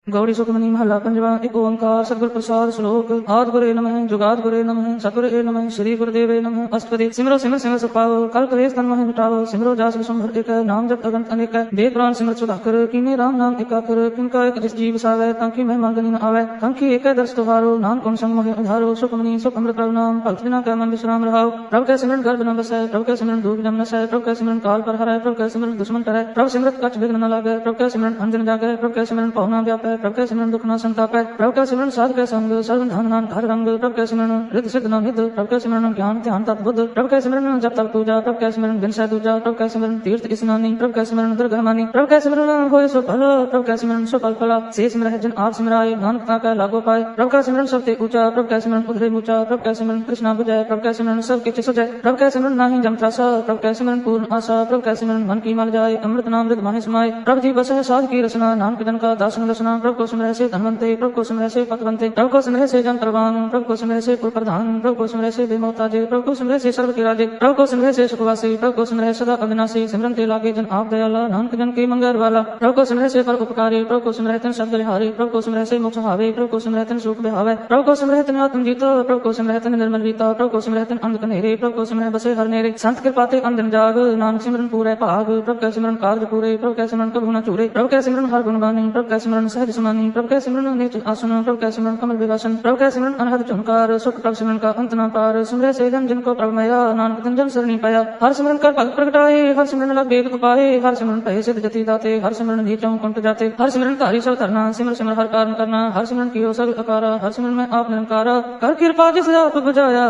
गौड़ी सुखमनी महला पंजवा। एक ओंकार सतगुर प्रसाद श्लोक। आदि गुरे नमः, जुगाद गुरे नमः, सतगुरे नमः, श्री गुरुदेवे नमः। अष्टपदी सिमरो सिमर सिमर सपाओ, कल कलेश तन मह मिटाओ। सिमरो जास विश्वंभर एक, नाम जप अगंत अनेक। वेद पुराण सिमर सुधाकर, कीने राम नाम एकाकर। किनका एक जिस जीव सावै, ताकि मैं मांगनी न आवै। कंकी एक दर्श तुहारो, नाम कौन संग मोहे उधारो। सुखमनी सुख अमृत प्रभु नाम, भक्त बिना कै मन विश्राम रहाओ। प्रभु कै सिमरन गर्भ न बसै, प्रभु कै सिमरन दूर जम नसै। प्रभु कै सिमरन काल पर हरै, प्रभु कै सिमरन दुश्मन टरै। प्रभु सिमरत कछ विघ्न न लागै, प्रभु कै सिमरन अंजन जागै। प्रभु कै सिमरन पहुना व्यापै, प्रभु कै सिमरन दुख न संतापै। प्रभु कै सिमरन साध कै संग, सर्व धन नाम घर रंग। प्रभु कै सिमरन रिद्धि सिद्धि न निध, प्रभु कै सिमरन ज्ञान ध्यान तत् बुद्ध। प्रभु कै सिमरन जप तप पूजा, प्रभु कै सिमरन बिन सै दूजा। प्रभु कै सिमरन तीर्थ स्नानी, प्रभु कै सिमरन दुर्गह मानी। प्रभु कै सिमरन होय सो फल, प्रभु कै सिमरन सो फल फला। से सिमरह जन आप सिमराय, नानक ताकै लागो पाए। प्रभु कै सिमरन सबते ऊंचा, प्रभु कै सिमरन उधरे ऊंचा। प्रभु कै सिमरन कृष्णा बुझै, प्रभु कै सिमरन सब किछ सुझै। प्रभु कै सिमरन नाहि जम त्रासा, प्रभु कै सिमरन पूर्ण आशा। प्रभु कै सिमरन मन की मल जाय, अमृत नाम हृदय माहि समाय। प्रभु जी बसै साध की रचना, नानक जन का दासन दसना। प्रभु को सिमरह से धनवंते, प्रभु को सिमरह से पतवंते। प्रभु को सिमरह से जन परवान, प्रभु को सिमरह से पुर प्रधान। प्रभु को सिमरह से बेमोहताजे, प्रभु को सिमरह से सर्व के राजे। प्रभु को सिमरह से सुखवासी, प्रभु को सिमरह सदा अविनाशी। सिमरन ते लागे जन आप दयाला, नानक जन के मंगल वाला। प्रभु को सिमरह से पर उपकारी, प्रभु को सिमरह तन शब्द लिहारी। प्रभु को सिमरह से मोक्ष हावे, प्रभु को सिमरह तन सुख बिहावे। प्रभु को सिमरह तन आत्म जीतो, प्रभु को सिमरह तन निर्मल रीता। प्रभु को सिमरह तन अंध कनेरे, प्रभु को सिमरह बसे हर नेरे। संत कृपाते अंधन जाग, नानक सिमरन पूरे भाग। प्रभु कै सिमरन कार्य पूरे, प्रभु कै सिमरन कभु न चूरे। प्रभु कै सिमरन हर गुण गानी, प्रभु कै सिमरन सहज समानी। प्रभु कै सिमरन नीच आसन, प्रभु कै सिमरन कमल विवासन। प्रभु कै सिमरन अनहद चमकार, सुख प्रभु सिमरन का अंत न पार। सिमरह से जन जिनको प्रभु मया, नानक जन जन सरणी पाया। हर सिमरन कर भगत प्रगटाए, हर सिमरन लग वेद पाए। हर सिमरन पै सिद्ध जति दाते, हर सिमरन नीचों कुंट जाते। हर सिमरन धारी सब धरना, सिमर सिमर हर कारण करना। हर सिमरन कियो सगल अकारा, हर सिमरन में आप निरंकारा। कर कृपा जिस आप बुझाया,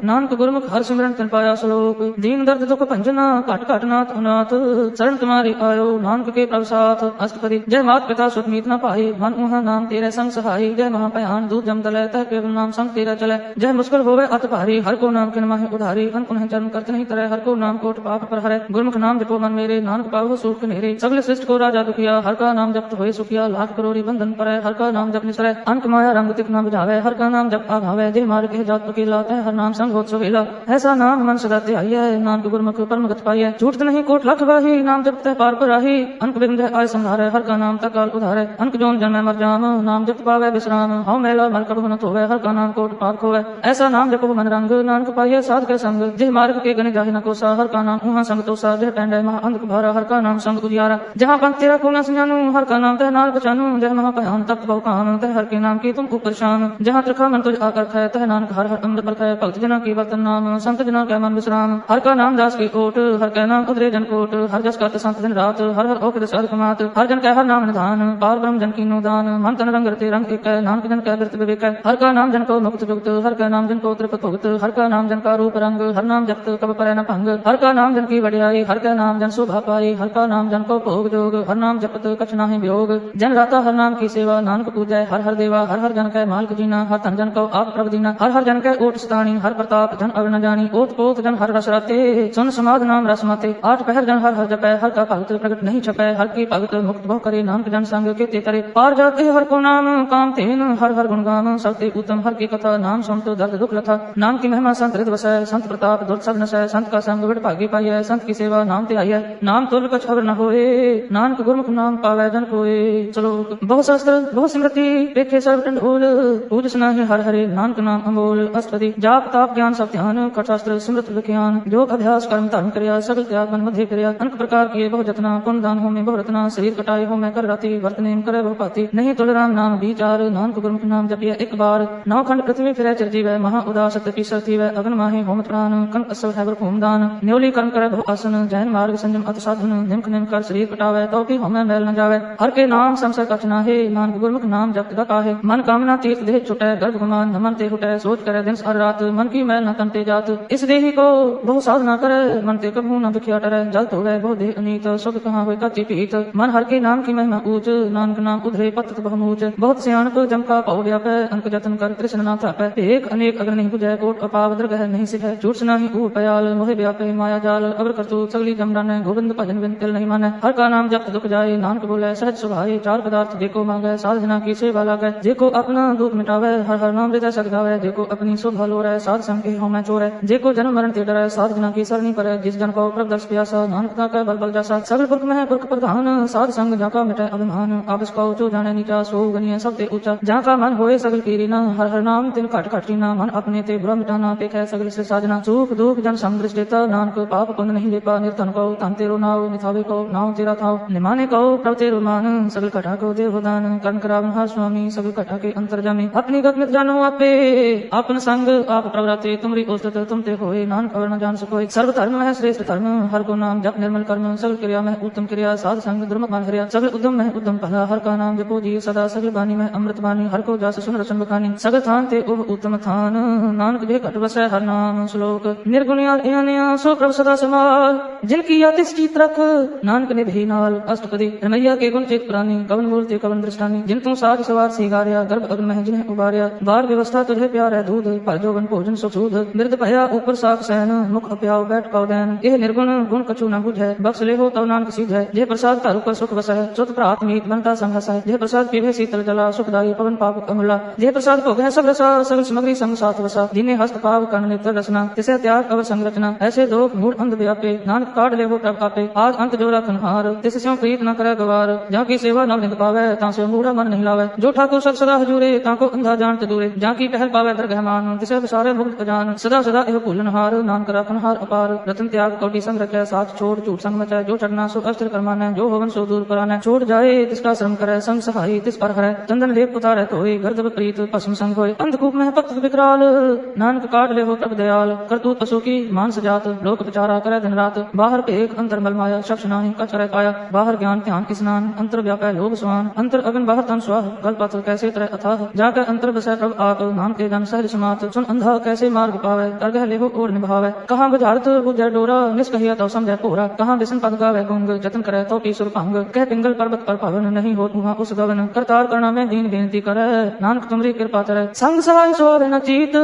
नानक गुरमुख हर सिमरन तिन पाया श्लोक। दीन दर्द दुख भंजना, घट घट नाथ अनाथ। शरण तुम्हारी आयो, नानक के प्रभु साथ। अष्टपदी जय मात पिता सुख मीत न पाई, मन उहाँ नाम तेरे संग सहाई। जय महाभयान दूध जम तले, तह केवल नाम संग तेरा चले। जय मुश्किल होवे अत भारी, हर को नाम किन माहि उधारी। अन पुनः जन्म करत नहीं तरह, हर को नाम कोट पाप पर हरै। गुरमुख नाम जपो मन मेरे, नानक पावो सुख नेरे। सगल सृष्टि को राजा दुखिया, हर का नाम जपत होए सुखिया। लाख करोड़ी बंधन परै, हर का नाम जप निसरै। अंक माया रंग तिक न बुझावे, हर का नाम जप आभावे। जे मार के जात अकेला, तह हर नाम संग होत सुहेला। ऐसा नाम मन सदा ध्याइयै, नानक गुरमुख परम गति पाइयै। छूटत नहीं कोट लाख वाही, नाम जपत पार पर राही। अंक बिंद आय संहारै, हर का नाम तकाल उधारै। अंक जोन जन्मै मर जाम, नाम जप पावै विश्राम। हौ मैला मल कबहु न धोवै, हर का नाम कोट पाप खोवै। ऐसा नाम जपो मन रंग, नानक पाइयै साध के संग। जे मार्ग के गने जाहि न कोसा, हर का नाम उहाँ संग तोसा। जह पैंडै महा अंधक भारा, हर का नाम संग उजियारा। जहाँ पंथ तेरा को न सुजानू, हर का नाम तह नाल पहचानू। जय महाभयान तप्त बहु कान, तह हर के नाम की तुम ऊपर शान। जहाँ त्रिखा मन तुझ आकर खै, तह नानक हर हर अमृत बल खै। भक्त जना की वर्तन नाम, संत जना कै मन विश्राम। हर का नाम दास की ओट, हर कै नाम उधरे जन कोट। हर जस करत संत दिन रात, हर हर औखद साधक मात। हर जन कै हर नाम निधान, पार ब्रह्म जन कीनो दान। मन तन रंग रते रंग एक, नानक जन कै बिरत विवेक। हर का नाम जन को मुक्त जुगत, हर का नाम जन को त्रिपत भुगत। हर का नाम जन का रूप रंग, हर नाम जपत कब परै न भंग। हर का नाम जन की वड्याई, हर का नाम जन शोभा पाई। हर का नाम जन को भोग जोग, हर नाम जपत कछ नाहि वियोग। जन राता हर नाम की सेवा, नानक पूजै हर हर देवा। हर हर जन कै मालक जीना, हर तन जन को आप प्रभ दीना। हर हर जन कै ओट स्थानी, हर प्रताप जन अव न जानी। ओत पोत जन हर रस राते, सुन समाध नाम रस माते। आठ पहर जन हर हर जपै, हर का भगत प्रगट नहीं छपै। हर की भगत मुक्त बहु करे, नानक जन संग केते करे। पार जाते हर को नाम, काम तेन हर हर गुण गान। सबते उत्तम हर की कथा, नाम सुन तो दर्द दुख लथा। नाम की महिमा संत हृदय वसै, संत प्रताप दुर् सब नसै। संत का संग विड़ भागी पाइयै, संत की सेवा नाम ते आइयै। नाम तुल कछ अवर न होए, नानक गुरमुख नाम पावै जन कोय। चलो बहु शास्त्र बहु स्मृति, देखे सर्व टंडोल। पूज सुनाहि हर हरे, नानक नाम अमोल। अष्टपदी जाप ताप ज्ञान सब ध्यान, कट शास्त्र स्मृत विज्ञान। योग अभ्यास कर्म धर्म क्रिया, सगल त्याग मन मध्य क्रिया। अनेक प्रकार किए बहु जतना, पुण्य दान हो में बहु रत्ना। शरीर कटाए हो में कर राति, वर्त नेम करे बहु पाती। नहीं तुल राम नाम विचार, नानक गुरमुख नाम जपिए एक बार। नौ खंड पृथ्वी फिरै चिरजीवै, महा उदास सत्य सतीवै। अगन माहि होम प्राण, कंक असव है होमदान। न्योली कर्म करे बहु आसन, जैन मार्ग संयम अति साधन। निम्क निम कर शरीर कटावै, तो भी होमै मैल न जावै। हर के नाम संसय कछ नाहि, नानक गुरमुख नाम जप काहे। मन कामना तीर्थ देह छुटै, गर्भ गुमान नमन ते हुटै। सोच करे दिन हर रात, मन की मैल न तन ते जात। इस देही को बहु साधना करे, मन ते कभू न भिखिया टरै। जल धोवै बहु देह अनीत, सुख कहाँ होय कति पीत। मन हर के नाम की महिमा ऊच, नानक नाम उधरे पतत बहुमूच। बहुत सियाणप जम का पौ व्यापै, अंक जतन कर कृष्ण ना थापै। एक अनेक अग्र नहीं बुझै, कोट अपाव दृगह नहीं सिखै। झूठ सुनाहि ऊह पयाल, मोहि व्यापै माया जाल। अवर करतूत सगली जम रानै, गोविंद भजन बिन तिल नहीं मानै। हर का नाम जप दुख जाए, नानक बोलै सहज सुभाए। चार पदार्थ जेको मांगै, साधना की सेवा लागै। जेको अपना दुख मिटावै, हर हर नाम हृदय सग गावै। जेको अपनी शोभा लोरै, साध संग के होमै चोरै। जेको जन्म मरण ते डरै, साधना की सरनी परै। जिस जन को प्रभ दर्श प्यासा, नानक ताकै बल बल जासा। सगल पुरख में पुरख प्रधान, साध संग जाका मिटै अभिमान। आपस को पाओ जो जाने नीचा सो गनिया सब ते ऊंचा जहाँ का मन होए सगल कीरी ना हर हर नाम तिन घट घट ना मन अपने ते बुरा मिटाना पे कै सगल से साजना सुख दुख जन संग दृष्टि देता नानक पाप पुण्य नहीं लेपा निर्धन को तन तेरो नाव निथावे को नाव तेरा थाव निमाने को प्रभ तेरो मान सगल घटा को देवदान कर्ण करावन हा स्वामी सगल घटा के अंतर जामी अपनी गत मित जानो आपे आपन संग आप प्रवराते तुमरी औसत तुम ते होए नानक और न जान सकोए सर्व धर्म है श्रेष्ठ धर्म हर को नाम जप निर्मल कर्म सगल क्रिया में उत्तम क्रिया साध संग दुर्मत मान हरिया सगल उद्यम में उद्यम भला हर का नाम जपो जी सदा सगल बानी में अमृत बानी हर को जास सुन रचन बखानी सगल थान ते उप उत्तम थान नानक जे घट बसै हर नाम श्लोक निर्गुणिया इनिया सो प्रभ सदा समाल जिनकी आतिश चित रख नानक ने भी नाल अष्टपदी रमैया के गुण चेत प्राणी कवन मूर्ति कवन दृष्टानी जिन तुम साज सवार सिगारिया गर्भ अग्न में जिन्हें उबारिया बार व्यवस्था तुझे प्यार है दूध पर जोगन भोजन सुख सूध मृद भया ऊपर साख सहन मुख अप्याव बैठ पाव दैन यह निर्गुण गुण कछु न बुझै बख्श ले हो तव नानक सीधै जे प्रसाद का रूप सुख वसै सुत प्रात मीत बनता संघस है जे प्रसाद पीवे शीतल जला सुखदायी पवन पाप कमला जे प्रसाद भोग है सब रसा सगल सामग्री संग साथ वसा जिन्हें हस्त पाव कर्ण नेत्र रसना तिसे त्याग अवर संरचना ऐसे लोग मूढ़ अंध व्यापे नानक काट ले हो प्रभ आपे आज अंत जो रखन हार तिस स्यों प्रीत न करे गवार जहाँ की सेवा न निंद पावे ता से मूढ़ा मन नहीं लावे जो ठाकुर सत सदा हजूरे ताको अंधा जानत दूरे जहाँ की पहल पावे दरगह मान तिसे सारे मुक्त जान सदा सदा एह भूलन हार नानक राखन हार अपार रतन त्याग कोटि संग रखे साथ छोड़ झूठ संग मचाए जो चढ़ना सो अस्त्र करमाना जो होवन सो दूर कराना छोड़ जाए तिसका श्रम करे संग सहाय तिस पर हरे चंदन लेप उतारे धोए गर्दभ प्रीत पसम संग होए अंधकूप में भक्त विकराल नानक काट ले हो प्रभ दयाल करतूत पशु की मानस जात लोक प्रचारा करे दिन रात बाहर एक अंतर मल माया शख्स नाही कच रह पाया बाहर ज्ञान ध्यान स्नान अंतर व्यापै लोभ स्वान अंतर अगन बाहर तन स्वाह गल पात्र कैसे तरह अथाह जाकर अंतर बसै प्रभ आप नाम के जन सहज समात सुन अंधा कैसे मार्ग पावे करगह ले हो और निभावे कहाँ बुझारत बुझै डोरा निष्कहिया तो समझै भोरा कहाँ बिसन पद गावे गुंग जतन करे तो पी सुर भंग कह पिंगल पर्वत पर भवन नहीं हो वहाँ उस गगन करतार करना में दीन बेनती करे नानक तुमरी कृपा करे संग सहाय सोर न चीत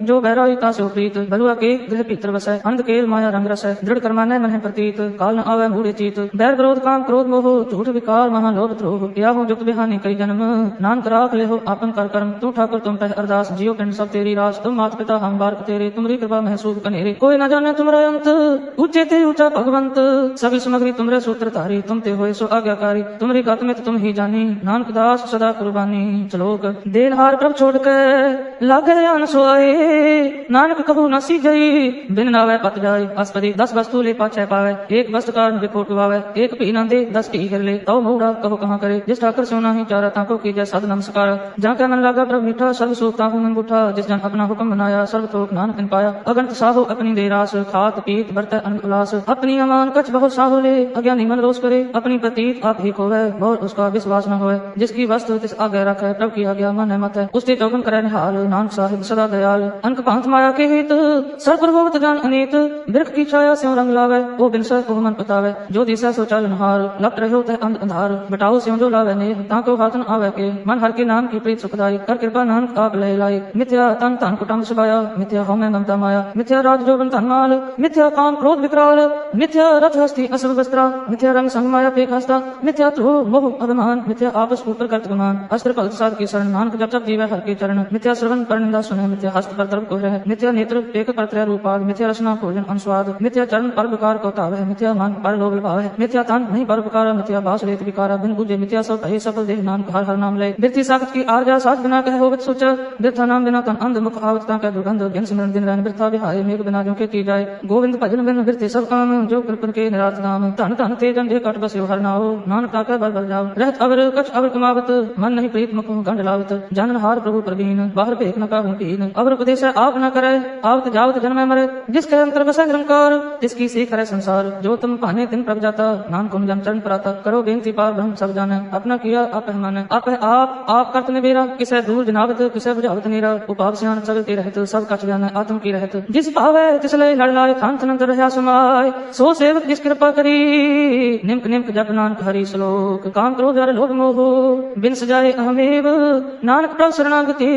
जो बहराई तासो प्रीत बलुआ के गृह भीतर बसै अंध केल माया रंग रसै दृढ़ कर्माने मन प्रतीत काल न आवे मूढ़ चीत बैर क्रोध काम क्रोध मोह झूठ विकार महालोभ द्रोह किया हो जुक्त बिहानी कई जन्म नानक राख ले हो आपन कर कर्म तू ठाकुर तुम पर अरदास जियो पिंड सब तेरी रास तुम मात पिता हम बारक तेरे तुमरी कृपा महसूब कनेरे कोई न जाने तुमरा अंत ऊंचे ते ऊंचा भगवंत सभी सामग्री तुमरे सूत्र धारी तुम ते होए सो आज्ञाकारी तुमरी गत में तुम ही जानी नानक दास सदा कुर्बानी श्लोक देन हार प्रभ छोड़ के लागे अन सोए नानक कबू न सीजई बिन नावे पत जाए अस्पति 10 वस्तु ले पाछे पावे एक वस्तु का विकोट पावे एक पी न दे 10 पी कर ले तो मूढ़ा कहो कहाँ करे जिस ठाकर सोना ही चारा ताको की जय सद नमस्कार जहाँ क्या मन लागा प्रभ मीठा सर्व सुख ताको मन बूठा जिस जन अपना हुक्म बनाया सर्व थोक नानक इन पाया अगंत साहो अपनी देरास खात पीत बरत अनुलास अपनी अमान कच बहुत साहो ले अज्ञानी मन रोष करे अपनी प्रतीत आप ही खोवे बहुत उसका विश्वास न होए जिसकी वस्तु तिस आगे रखे प्रभ की आज्ञा मन मत है उसते चौकन करे निहाल नानक साहिब सदा दयाल अंक पांच माया के हित सर प्रभुवत जान अनीत वृक्ष की छाया स्यों रंग लावे वो बिनसा को मन पतावे जो दिशा सो चल हाल लपट रहे होते अंध अंधार बटाओ स्यों जो लावे ने ताको हाथन आवे के मन हर के नाम की प्रीत सुखदाई कर कृपा नानक आप ले लाई मिथ्या तन तन कुटुंब सुबाया मिथ्या हो में ममता माया मिथ्या राज जोगन धनमाल मिथ्या काम क्रोध विकराल मिथ्या रथ हस्ती असुर वस्त्रा मिथ्या रंग संग माया पेख हस्ता मिथ्या तू मोह अभिमान मिथ्या आपस ऊपर करत गुमान अस्त्र पल साध की शरण नानक जब जब जीवे हर के चरण मिथ्या श्रवण पर निंदा सुने मिथ्या हस्त पर द्रव को रहे मिथ्या नेत्र पेख पर त्रय रूपाग मिथ्या रचना भोजन अनुस्वाद मिथ्या चरण पर विकार को तावे मिथ्या मन पर लोभ भावे मिथ्या तन नहीं पर विकार मिथ्या बास रेत विकार बिन बुझे मिथ्या सब भय सफल देह नानक हर हर नाम ले बिरती साखत की आर्जा साज बिना कह होवत सोच बिरथा नाम बिना तन अंध मुख आवता का दुर्गंध ज्ञान सिमरन दिन रहन बिरथा बिहाय मेघ बिना जो के की जाए गोविंद भजन बिन बिरते सब काम जो कृपन के निरात नाम धन धन ते जन कट बस हर नाओ नानक ताका बल बल जाओ रहत अवर कछ अवर कमावत मन नहीं प्रीत मुख गंड लावत जानन हार प्रभु प्रवीण बाहर भेक न काहू पीन अवर उपदेश आप न करे आवत जावत जन्म मरे जिसके अंतर बस निरंकार जिसकी सीख करे संसार जो तुम पाने दिन प्रभ जाता नाम कुन जन चरण प्राता करो बेनती पार ब्रह्म सब जाने अपना किया आप माने आप करत ने बेरा किसे दूर जनावत किसे बुझावत नीरा उपाप सियान चलते रहत सब कछ जाने आत्म की रहत जिस भावे तिस लय लड़ लाए खान अंतर रहा समाय सो सेवक जिस कृपा करी निम्क निम्क जप नानक हरि श्लोक काम क्रोध और लोभ मोह बिन सजाए अहमेव नानक प्रभ शरणागति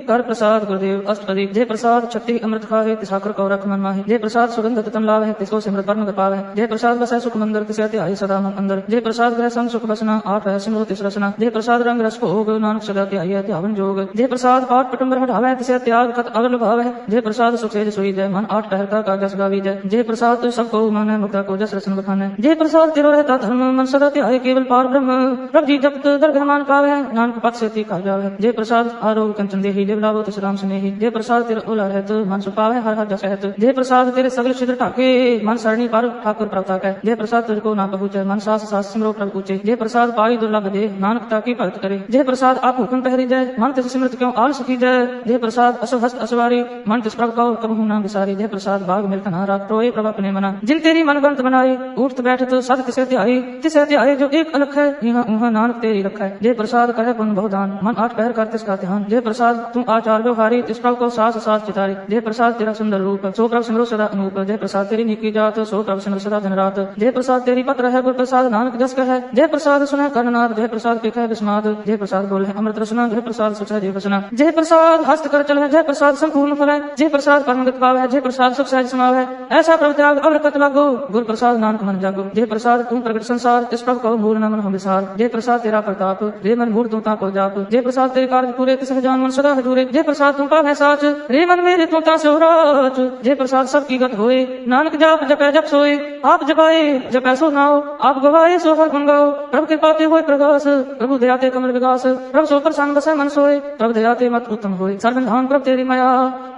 कर प्रसाद गुरुदेव अष्टपदी जय प्रसाद छत्ती अमृत खाए तिसाकर को रख मन माहे जय प्रसाद सुगंध तन लावे तिसको सिमरत परम पावे जय प्रसाद बसै सुख मंदिर तिसे ध्याय सदा मन अंदर जय प्रसाद ग्रह संग सुख बसना आठ है सिमरो तिस रसना जय प्रसाद रंग रस भोग नानक सदा ध्याय ध्यावन जोग जय प्रसाद पाठ कुटुंब हटावे तिसे त्याग कत अगल भावे जय प्रसाद सुख सेज सोई जय मन आठ टहर का जस गावी जय जय प्रसाद सबको माने मुक्ता को जस रसन बखाने जय प्रसाद तिरो रहता धर्म मन सदा ध्याय केवल पार ब्रह्म प्रभ जी जपत दरगह मान पावे, नानक पथ से ती कहा जावे। जय प्रसाद आरोग कंचन देही, देव लाभो तिस राम स्नेही। जय प्रसाद तेरा ओला रहत, मन सुपावे हर हर जस रहत। जय प्रसाद तेरे सगल छिद्र ढाके, मन सरणी पर ठाकुर प्रभ ताकै। जय प्रसाद तुझको ना पहुँचे, मन सास सास सिमरो प्रभ ऊंचे। जय प्रसाद पाई दुर्लभ दे, नानक ताकी भगत करे। जय प्रसाद आप हुक्म पहरी जय, मन तिस सिमरत क्यों आलस की जय। जय प्रसाद असव हस्त असवारी, मन तिस प्रभ को कबहु ना बिसारी। जय प्रसाद बाग मिलत ना रात, रोए प्रभ अपने मना। जिन तेरी मन बंत बनाई, उठत बैठत सद तिसे ध्याई जो एक अलख है, यहाँ उहाँ नानक तेरी रखा है। जय प्रसाद करे पुन बहुदान, मन आठ पहर कर तिसका ध्यान। जय प्रसाद तुम आचार व्यवहारी, तिस प्रभ को सास सास चितारी। जय प्रसाद तेरा सुंदर रूप, सो प्रभ सिमरो सदा अनूप। जय प्रसाद तेरी निकी जात, सो प्रभ सिमरो सदा दिन रात। जय प्रसाद तेरी पत्र है, गुर प्रसाद नानक जस कह। जय प्रसाद सुने कर्णनाथ, जय प्रसाद पेख है विस्माद। जय प्रसाद बोले अमृत रसना, जय प्रसाद सुख है जीव वसना। जय प्रसाद हस्त कर चल है, जय प्रसाद संपूर्ण फल है। जय प्रसाद परमगत पाव है, जय प्रसाद सुख सहज समाव है। ऐसा प्रभ त्याग अवरकत लागो, गुर प्रसाद नानक मन जागो। जय प्रसाद तुम प्रगट संसार, इस प्रभ को मूल न मन हो विसार। जय प्रसाद तेरा प्रताप, रे मन मूर्त ता को जाप। जय प्रसाद तेरे कार्य पूरे, तिस जान मन सदा हजूरे। जय प्रसाद तुम पावे साच, रे मन मेरे तू ता सोराच। जय प्रसाद सब की गत होए, नानक जाप जपै जप सोए। आप जपाए जपै सो नाओ, आप गवाए सो हर गुण गाओ। प्रभु कृपा ते होए प्रगास, प्रभु दया ते कमल विकास। प्रभु सो प्रसन्न बसै मन सोए, प्रभु दया ते मत उत्तम होए। सर्वधाम प्रभु तेरी माया,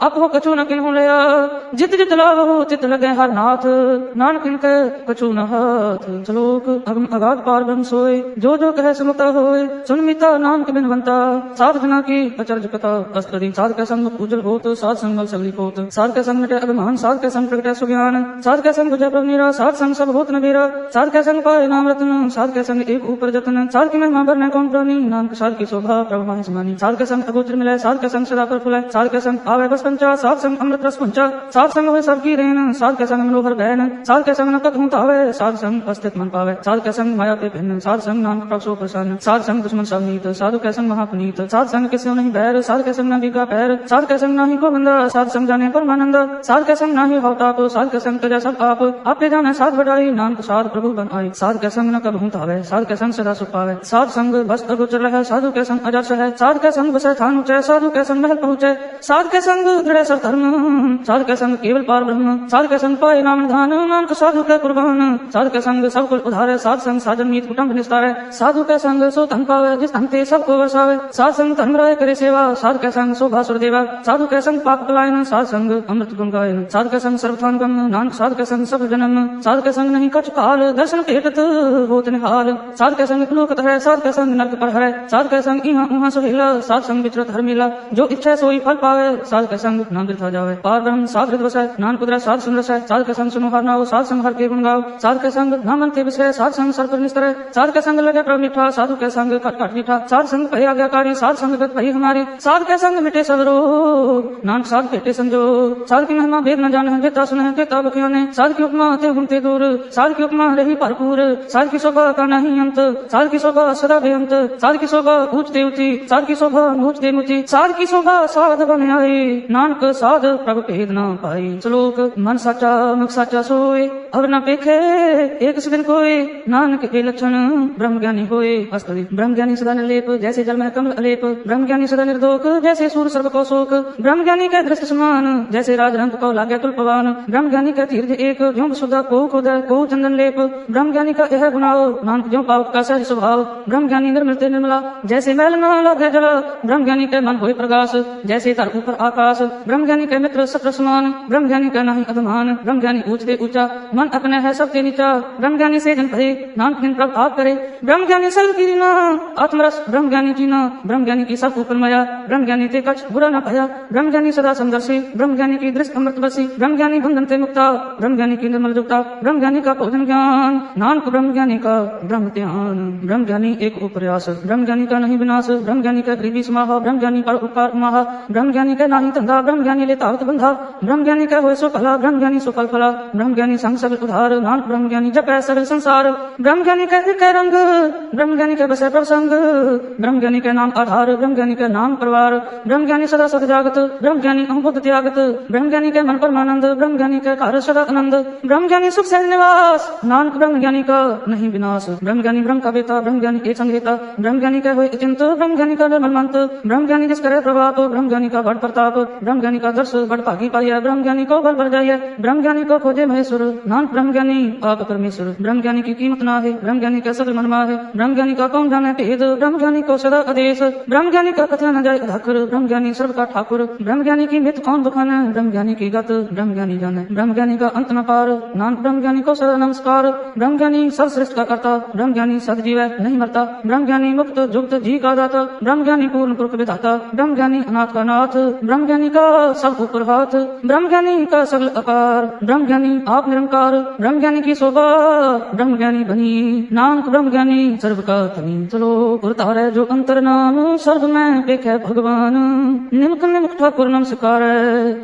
आप हो कछु न किन्हु लया। जित जित लाभ हो चित लगे हर नाथ, नानक इनके कछु न हाथ। श्लोक अगम अगाध पार ब्रह्म सोए, जो जो कहे सुनता होए। सुन मीता नाम के बिन बनता, साधना की अचरज कथा। अस्तरी साध के संग उज्जवल होत, साध संग बल सगली पोत। साध के संग मिटे अभिमान, साध के संग प्रगटे सुज्ञान। साध के संग बुझे प्रभु नीरा, साध संग सब होत न बीरा। साध के संग पाए नाम रत्न, साध के संग एक ऊपर जतन। साध की महिमा बरने कौन प्राणी, नानक साध की शोभा प्रभु माहि समानी। साध के संग अगोचर मिले, साध के संग सदा पर फुले। साध के संग आवे बस पंचा, साध संग अमृत रस पंचा। साध संग होए सबकी रेन, साध के संग मनोहर बैन। साध के संग नकद हूं तावे, साध संग अस्तित्व मन पावे। साध के संग माया पे भिन्न, साध संग नानक प्रभ सो प्रसन्न। साध संग दुश्मन सब नीत, साधु के संग महापुनीत। साध संग किसी नहीं बैर, साध के संग न बिका पैर। साध के संग नाही को बंदा, साध संग जाने परमानंद। साध के संग नाही होता तो, साध के संग तजा सब आप। आपे जाने साध बढ़ाई, नानक साध प्रभु बन आई। साध के संग न कब हूं तावे, साध के संग सदा सुख पावे। साध संग बस अगोचर रहे, साधु के संग अजर है। साध के संग बसे थान ऊंचे, साधु के संग महल पहुंचे। साध के संग दृढ़ सर धर्म, साध के संग केवल पार ब्रह्म। साध के संग पाए नाम धान, नानक साधु के कुर्बान। साध के संग सब कुल उधारे, साध संग साजन मीत कुटुंब निस्तारे। साधु के संग सो धन पावे, जिस धन ते सबको वसावे। साध संग धर्म राय करे सेवा, साध के संग शोभा सुर देवा। साधु के संग पाप पलायन, साध संग अमृत गुण गायन। साध के संग सर्वथान गम, नानक साध के संग सब जन्म। साध के संग नहीं कछ काल, दर्शन भेटत होत निहाल। साध के संग लोकत है, साध के संग नरक पर है। साध के संग इहाँ उहाँ सुहेला, साध संग विचरत हर मिला। जो इच्छा सोई फल पावे, साध के संग नाम वृथा जावे। पार ब्रह्म साध हृदय बसै, नानक कुदरत साध सुन रसै। साध के संग सुनो हर नाओ, साध संग हर के गुण गाओ। साध के संग नामन ते विषय, साध संग सर पर निस्तरै। साध के संग लगे प्रभु मिठा, साधु के संग खट खट मीठा। साध संग भय आज्ञाकारी, साध संग गत भई हमारे। साध के संग मिटे सब रोग, नानक साध भेटे संजोग। साध की महिमा वेद न जाने, जेता सुने जेता बखियाने। साध की उपमा ते गुण ते दूर, साध की उपमा रही भरपूर। साध की शोभा का नहीं अंत, साध की शोभा सदा बेअंत। साध की शोभा ऊंचते ऊंची, साध की शोभा ऊंचते ऊंची। साध की शोभा साध बन आई, नानक साध प्रभु भेद न पाई। श्लोक मन साचा मुख साचा सोए, अब न पेखे एक दिन कोई। नानक के लक्षण ब्रह्म ज्ञानी होए। अस्तरी ब्रह्म ज्ञानी सदा निर्लेप, जैसे जल में कमल अलेप। ब्रह्म ज्ञानी सदा निर्दोष, जैसे सूर्य सर्व को शोक। ब्रह्म ज्ञानी के दृष्टि समान, जैसे राजरंग को लागे तुल पवन। ब्रह्म ज्ञानी का तीर्थ एक, ज्यों सुधा को खुदा को चंदन लेप। ब्रह्म ज्ञानी का यह गुणाओ, नानक ज्यों पावक का सहज स्वभाव। ब्रह्म ज्ञानी निर्मल ते निर्मला, जैसे मैल न लागे जल। ब्रह्म ज्ञानी के मन होए प्रकाश, जैसे तर ऊपर आकाश। ब्रह्म ज्ञानी के मित्र सत्र समान, ब्रह्म ज्ञानी का नहीं अभिमान। ब्रह्म ज्ञानी ऊंचते ऊंचा, मन अपने है सबके नीचा। ब्रह्म ज्ञानी से जन भय, नानक जिन प्रभ आप करे। ब्रह्म ज्ञानी सल की रीना, आत्मरस ब्रह्म ज्ञानी जीना। ब्रह्म ज्ञानी की सब ऊपर माया, ब्रह्म ज्ञानी ते कछ बुरा न भया। ब्रह्म ज्ञानी सदा समदर्शी, ब्रह्म ज्ञानी की दृष्टि अमृत बसी। ब्रह्म ज्ञानी बंधन ते मुक्ता, ब्रह्म ज्ञानी की निर्मल जुक्ता। ब्रह्म ज्ञानी का भोजन ज्ञान, नानक ब्रह्म ज्ञानी का ब्रह्म ध्यान। ब्रह्म ज्ञानी एक उपरयास, ब्रह्म ज्ञानी का नहीं विनाश। ब्रह्म ज्ञानी का गरीबी समाह, ब्रह्म ज्ञानी पर उपकार उमाह। ब्रह्म ज्ञानी का नाही धंधा, ब्रह्म ज्ञानी ले तावत बंधा। ब्रह्म ज्ञानी का होए सो भला, ब्रह्म ज्ञानी सो फल फला। ब्रह्म ज्ञानी संग सब उधार, नानक ब्रह्म ज्ञानी जपै सगल संसार। ब्रह्म ज्ञानी का एक रंग, ब्रह्म ज्ञानी के बसे प्रसंग। ब्रह्म ज्ञानी के नाम आधार, ब्रह्म ज्ञानी के नाम परिवार। ब्रह्म ज्ञानी सदा सद जागत, ब्रह्म ज्ञानी अम्बुद त्यागत। ब्रह्म ज्ञानी के मन परमानंद, ब्रह्म ज्ञानी के कार्य सदा आनंद। ब्रह्म ज्ञानी सुख सहज निवास, नानक ब्रह्म ज्ञानी का नहीं विनाश। ब्रह्म ज्ञानी ब्रह्म का बेटा, ब्रह्म ज्ञानी एक संगीता। ब्रह्म ज्ञानी का होए चिंत, ब्रह्म ज्ञानी का निर्मल मंत। ब्रह्म ज्ञानी जिस करे प्रभात, ब्रह्म ज्ञानी का बड़ प्रताप। ब्रह्म ज्ञानी का दर्श बड़ भागी पाइया, ब्रह्म ज्ञानी को बल बढ़ जाइए। ब्रह्म ज्ञानी को खोजे महेश्वर, नानक ब्रह्म ज्ञानी आप परमेश्वर। ब्रह्म ज्ञानी की कीमत ना है, ब्रह्म ज्ञानी का सगल मनमा है। ब्रह्म ज्ञानी का कौन जाने भेद, ब्रह्म ज्ञानी को सदा आदेश, ब्रह्म ज्ञानी का कथा न जाए अधाकर, ब्रह्म ज्ञानी सर्व का ठाकुर, ब्रह्म ज्ञानी की मित कौन बखाने, ब्रह्म ज्ञानी की गत ब्रह्म ज्ञानी जाने, ब्रह्म ज्ञानी का अंत न पार, नानक ब्रह्म ज्ञानी को सदा नमस्कार, ब्रह्म ज्ञानी सब श्रेष्ठ का करता, ब्रह्म ज्ञानी सदजीव नहीं मरता, ब्रह्म ज्ञानी मुक्त जुक्त जी का दाता, ब्रह्म ज्ञानी पूर्ण पुरुष विधाता, ब्रह्म ज्ञानी अनाथ का नाथ, ब्रह्म ज्ञानी का सब ऊपर हाथ, ब्रह्म ज्ञानी का सगल अपार, ब्रह्म ज्ञानी आप निरंकार, ब्रह्म ज्ञानी की शोभा ब्रह्म ज्ञानी बनी, नानक ब्रह्म ज्ञानी सर्व का धनी, चलो उतारे जो अंतर नाम, सर्व में देखे भगवान, निमक निमक ठाकुर नमस्कार,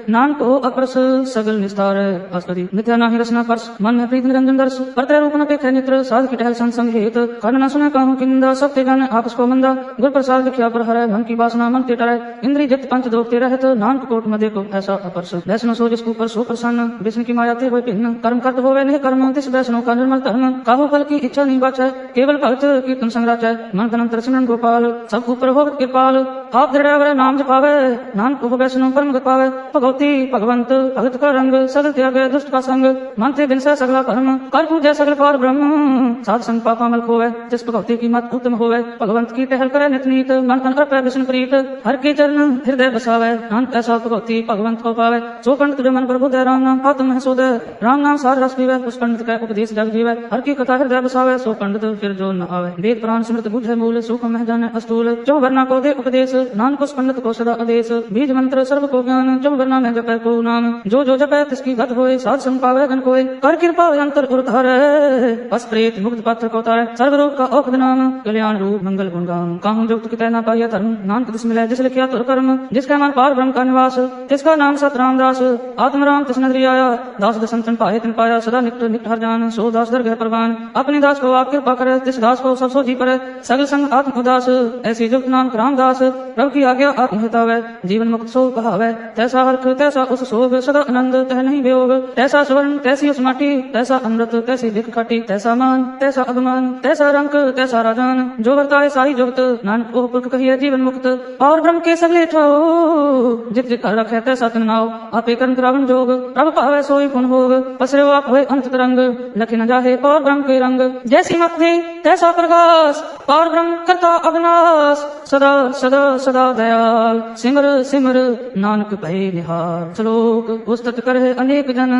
नानक को अपरस सगल निस्तार, आस्पदी मिथ्या नाही रसना परस, मन में प्रीत निरंजन दर्श, परत्रय रूप न देखे नेत्र, साध की टहल संग हेत, कर्ण न सुने कहूँ किंदा, सब ते जाने आपस को मंदा, गुर प्रसाद लिखिया पर हरै, मन की वासना मन ते टरै, इंद्रिय जित पंच दोखते रहत, नानक कोट न देखो ऐसा अपरस, वैष्णव सो जिसको पर सो प्रसन्न, विष्णु की माया ते होए भिन्न, कर्म करत होवे नहीं कर्म, तिस वैष्णव का निर्मल धर्म, काहू फल की इच्छा नहीं बाचै, केवल भक्त कीर्तन संग्राचै, मन तनंतर सिमरन गोपाल, सब ऊपर होवत कृपाल, आप दृढ़ नाम जपावे, नानक को वैष्णव परम गत पावे, भगवती भगवंत भगत का रंग, सगल त्याग दुष्ट का संग, मन ते बिनसा सगला कर्म, कर पूजै सगल पार ब्रह्म, साध संग पापा मल खोवे, जिस भगवती की मत उत्तम होवे, भगवंत की टहल करे नित नीत, मन तन अर्पै विष्णु प्रीत, हर के चरण हृदय बसावे, नानक ऐसा भगवती भगवंत को पावे, सो पंडित मन प्रभु दय राम नाम आत्म है सोदय, राम नाम सार रस पीवे, उस पंडित का उपदेश जग जीवे, हर की कथा हृदय बसावे, सो पंडित फिर जो न आवे, वेद पुराण स्मृत बुझे मूल, सूख मह जाने अस्तूल, चौ वर्णा को दे उपदेश, नानक उस पंडित को सदा आदेश, बीज मंत्र सर्व को ज्ञान, चौ वर्णा में जपै को नाम, जो जपै तिसकी गत होए, साध संग पावे गण कोय, कर कृपा अंतर उतारे, बस प्रेत मुक्त पात्र को तारे, सर्व रोग का औषध नाम, कल्याण रूप मंगल गुण गान, काहू जो तुक न पाया धर्म, नानक तिस मिलै जिस लिखिया तुर कर्म, जिसका मन पार ब्रह्म का निवास, तिसका नाम सत रामदास, आत्म राम तिस नदरी आया, दास दसंतन पाए तिन पाया, सदा निकट निकट हर जान, सो दास दरगह प्रवान, अपने दास को आप कृपा करे, तिस दास को सब सो जी परे, सगल संग आत्म उदास, ऐसी जुक्त नानक रामदास, प्रभु की आज्ञा आत्म हितावे, जीवन मुक्त सो कहावे, तैसा हर्ष तैसा उस शोभ, सदा आनंद तह नहीं वियोग, तैसा स्वर्ण तैसी उस माटी, तैसा अमृत तैसी दिख खाटी, तैसा मान तैसा अभिमान, तैसा रंक तैसा राजान, जो वर्ताए सारी जुगत, नानक को पुरख कहिए जीवन मुक्त, और ब्रह्म के सगले ठाओ, जित जित रखे तैसा तिन नाओ, आपे कर्म करावन जोग, प्रभु पावे सोई पुन भोग, पसरे आप हुए अंत तरंग, लखे न जाहे और ब्रह्म के रंग, जैसी मत दे तैसा प्रकाश, और ब्रह्म करता अविनाश, सदा सदा सदा दयाल, सिमर सिमर नानक भय निहार, श्लोक पुस्तक करे अनेक जन,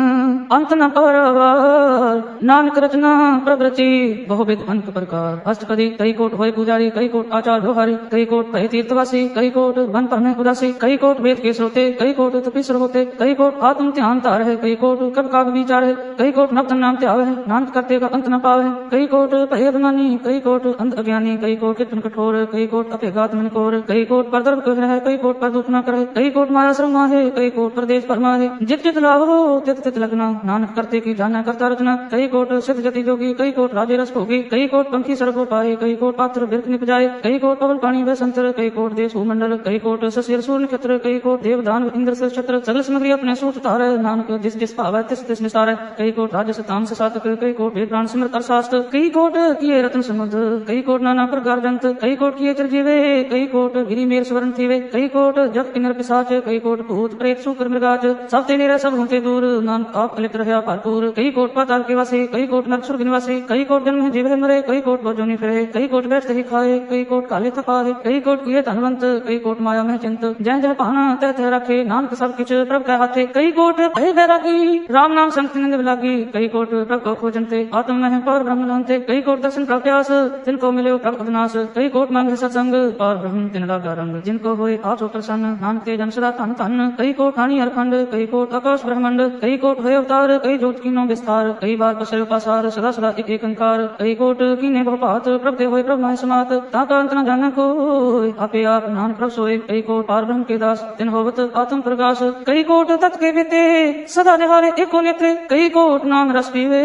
अंत न पारावार, नानक रचना प्रवृत्ति बहुविध अनेक प्रकार, अष्टपदी कई कोट होए पुजारी, कई कोट आचार व्यवहारी, कई कोट भय तीर्थवासी, कई कोट वन पढ़ने उदासी, कई कोट वेद के श्रोते, कई कोट तपीश्वर होते, कई कोट आत्म ध्यान तार है, कई कोट कब काग विचार है, कई कोट नवतन नाम त्यावे है, नानक करते का अंत न पावे, कई कोट भय अभिमानी, कई कोट अंध अज्ञानी, कई कोट कीर्तन कठोर, कई कोट अपेगात मन कोर, कई कोट पर दर्भ है, कई कोट पर दुख न करे, कई कोट माया श्रमा है, कई कोट प्रदेश परमा है, जित जित लाभ हो तित तित लगना, नानक करते की जाना करता रचना, कई कोट सिद्ध जति जोगी, कई कोट राजे रस भोगी, कई कोट पंखी सर को पाए, कई कोट पात्र बिरख निपजाए, कई कोट पवन पानी व संतर, कई कोट देश भूमंडल, कई कोट शशिर सूर्य नक्षत्र, कई कोट देव दानव इंद्र से छत्र, सगल सामग्री अपने सूत तारे, नानक जिस जिस पावे तिस तिस निसारे, कई कोट राजस तामस सातक, कई कोट वेद प्राण सिमरत अर्थशास्त्र, कई कोट किए रत्न समुद्र, कई कोट नाना प्रकार जंत, कई कोट किए चिरजीवे, कई कोट गिरी मेर स्वर्ण थीवे, कई कोट जग किन्नर पिशाच, कई कोट भूत प्रेत शुक्र मृगाच, सब ते निरे सब होते दूर, नानक आप अलिप्त रहे भरपूर, कई कोट पाताल के वासी, कई कोट नरक स्वर्ग निवासी, कई कोट जन्म है जीवे मरे, कई कोट भोजोनी फिरे, कई कोट बैठते ही खाए, कई कोट काले थकाए, कई कोट किए धनवंत, कई कोट माया में चिंत, जय जय पाना तह तह रखे, नानक सब किछ प्रभ के हाथे, कई कोट भय बैरागी, राम नाम संग निंद लागी, कई कोट प्रभ को खोजनते, आत्म में पर ब्रह्म जानते, कई कोट दर्शन प्रत्यास, जिनको मिले प्रभ अविनाश, कई कोट मांगे सत्संग, और ब्रह्म तिन लागा रंग, जिनको होए आप सो प्रसन्न, नानक ते जन सदा धन धन, कई कोट हानि अरखंड, कई कोट आकाश ब्रह्मंड, कई कोट होए अवतार, कई जोत कीनो विस्तार, कई बार पसरे पासार, सदा सदा एक अंकार, कई कोट कीने बहुपात, प्रभ ते होए प्रभ माय समात, ताका अंत न जाने कोय, आपे आप नानक प्रभ सोए, कई कोट पार ब्रह्म के दास, तिन होवत आत्म प्रकाश, कई कोट तत् के बीते, सदा निहारे एको नेत्र, कई कोट नाम रस पीवे,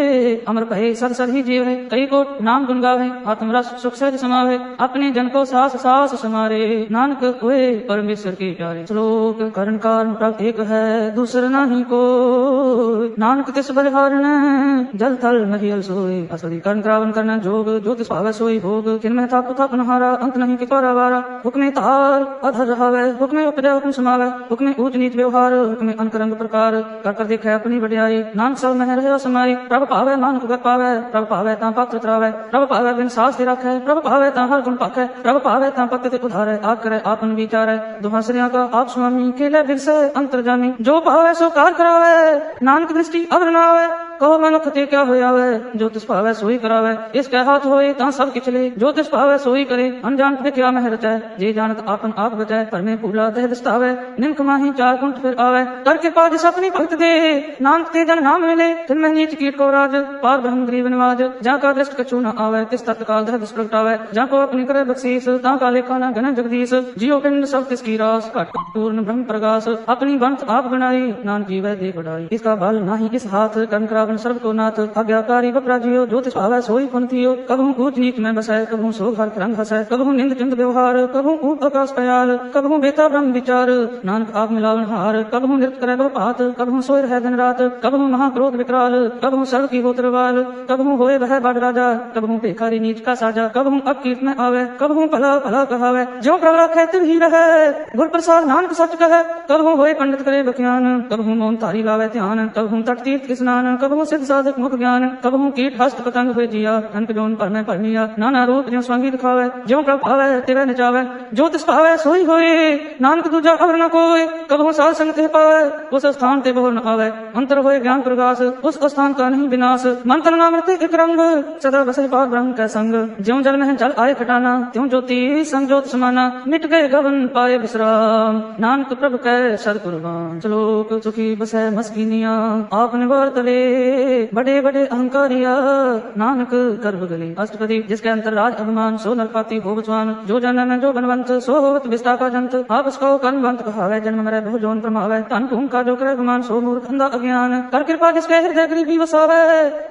अमर भय सद सद ही जीवे, कई कोट नाम गुण गावे, आत्म रस सुख सहज समावे, अपने जन को सास सास समारे, नानक हुए परमेश्वर के प्यारे। श्लोक करण कारण प्रभ एक है दूसर नहीं को, नानक तिस बलिहारण जल थल महियल सोई। असुरी कर्ण करावन करना जोग जो तिस भावै सोई भोग। किनमें था पुथा पनहारा अंत नहीं कि पारा वारा। हुक्मे तार अधर रहावै हुक्मे उपजय हुक्म समावै। हुक्मे ऊंच नीच व्यवहार हुक्मे अंतरंग प्रकार। कर देखे अपनी बढ़ियाई नानक सब में रहे समाई। प्रभ पावै नानक गत पावै प्रभ पावै ता पात्र तरावै। प्रभ पावै बिन सास राखै प्रभ पावै ता हर गुण पाखै। प्रभ पावै ता पत्त ते उधारै आप करे आपन विचारै। दुहासरिया का आप स्वामी केले बिरसे अंतर्जामी। जो पावै सो कार करावै नानक दृष्टि अवर न आवे। कहो मनुख ते क्या होया वै जो तिस पावै सोई करावै। इसके हाथ होए ता सब किछ ले जो तिस पावै सोई करे। अनजान ते क्या मह रचै जे जानत आपन आप बचै। पर में भूला तह दस्तावै निमक माही चार कुंठ फिर आवे। कर कृपा जिस अपनी भक्त दे नानक ते जन नाम मिले। तिन में नीच कीट को राज पार ब्रह्म गरीब निवाज। जा का दृष्ट कछु न आवे तिस तत्काल दह दस प्रगटावै। जा को अपनी करे बख्शीस ता का लेखा न गण जगदीश। जियो पिंड सब तिसकी रास घट पूर्ण ब्रह्म प्रकाश। अपनी बंत आप बनाई नानक जीवै दे बढ़ाई। इसका बल नाही इस हाथ कर्म करावन सर्व को नाथ। आज्ञाकारी बपराजियो जो तिस भावै सोई पुन थियो। कबहू ऊंच नीच में बसै कबहू सोग हर रंग हसै। कबहू निंद चिंद व्यवहार कबहू ऊप आकाश पयाल। कबहू बेता ब्रह्म विचार नानक आप मिलावन हार। कबहू नृत्य करे लो पात कबहू सोय रहे दिन रात। कबहू महाक्रोध विकराल कबहू सर्व की होत्रवाल। कबहू होए वह बड़ राजा कबहू भिखारी नीच का साजा। कबहू अपकीर्त में आवे कबहू भला भला कहावे। जो प्रभ राखै तिल ही रहे गुर प्रसाद नानक सच कहे। कबहू होए पंडित करे बख्यान कबहू मौन तारी लावे ध्यान। कबहू तट तीर्थ स्नान कबहू सिद्ध साधक मुख ज्ञान। कबहू कीट हस्त पतंग हुए जिया अनक जोन पर में परनिया। नाना रूप ज्यों स्वांगी दिखावे ज्यों प्रभ भावै तिवै नचावे। जो तिस भावै सोई होए नानक दूजा अवर न कोय। कबहू साध संग ते पावै उस स्थान ते बहु न आवे। अंतर होए ज्ञान प्रकाश उस स्थान का नहीं विनाश। मंत्र नामृत एक रंग सदा बसे पार ब्रह्म का संग। ज्यों जल में जल आए खटाना त्यों ज्योति संग ज्योत समाना। मिट गए गगन पाए विश्राम नानक प्रभु कै सदकुर्बान। श्लोक सुखी बसै मस्किनिया आपने वर्त ले बड़े बड़े अहंकारिया नानक गर्भ गले। अष्टपदी जिसके अंतर राज अभिमान सो नरपाती हो बचवान। जो जनन जो बनवंत सो होत विस्ता का जंत। आप उसको कर्मवंत कहावै जन्म मरै बहु जोन प्रमावै। तन भूम का जो करे गुमान सो मूर्ख अंधा अज्ञान। कर कृपा जिसके हृदय गरीबी वसावै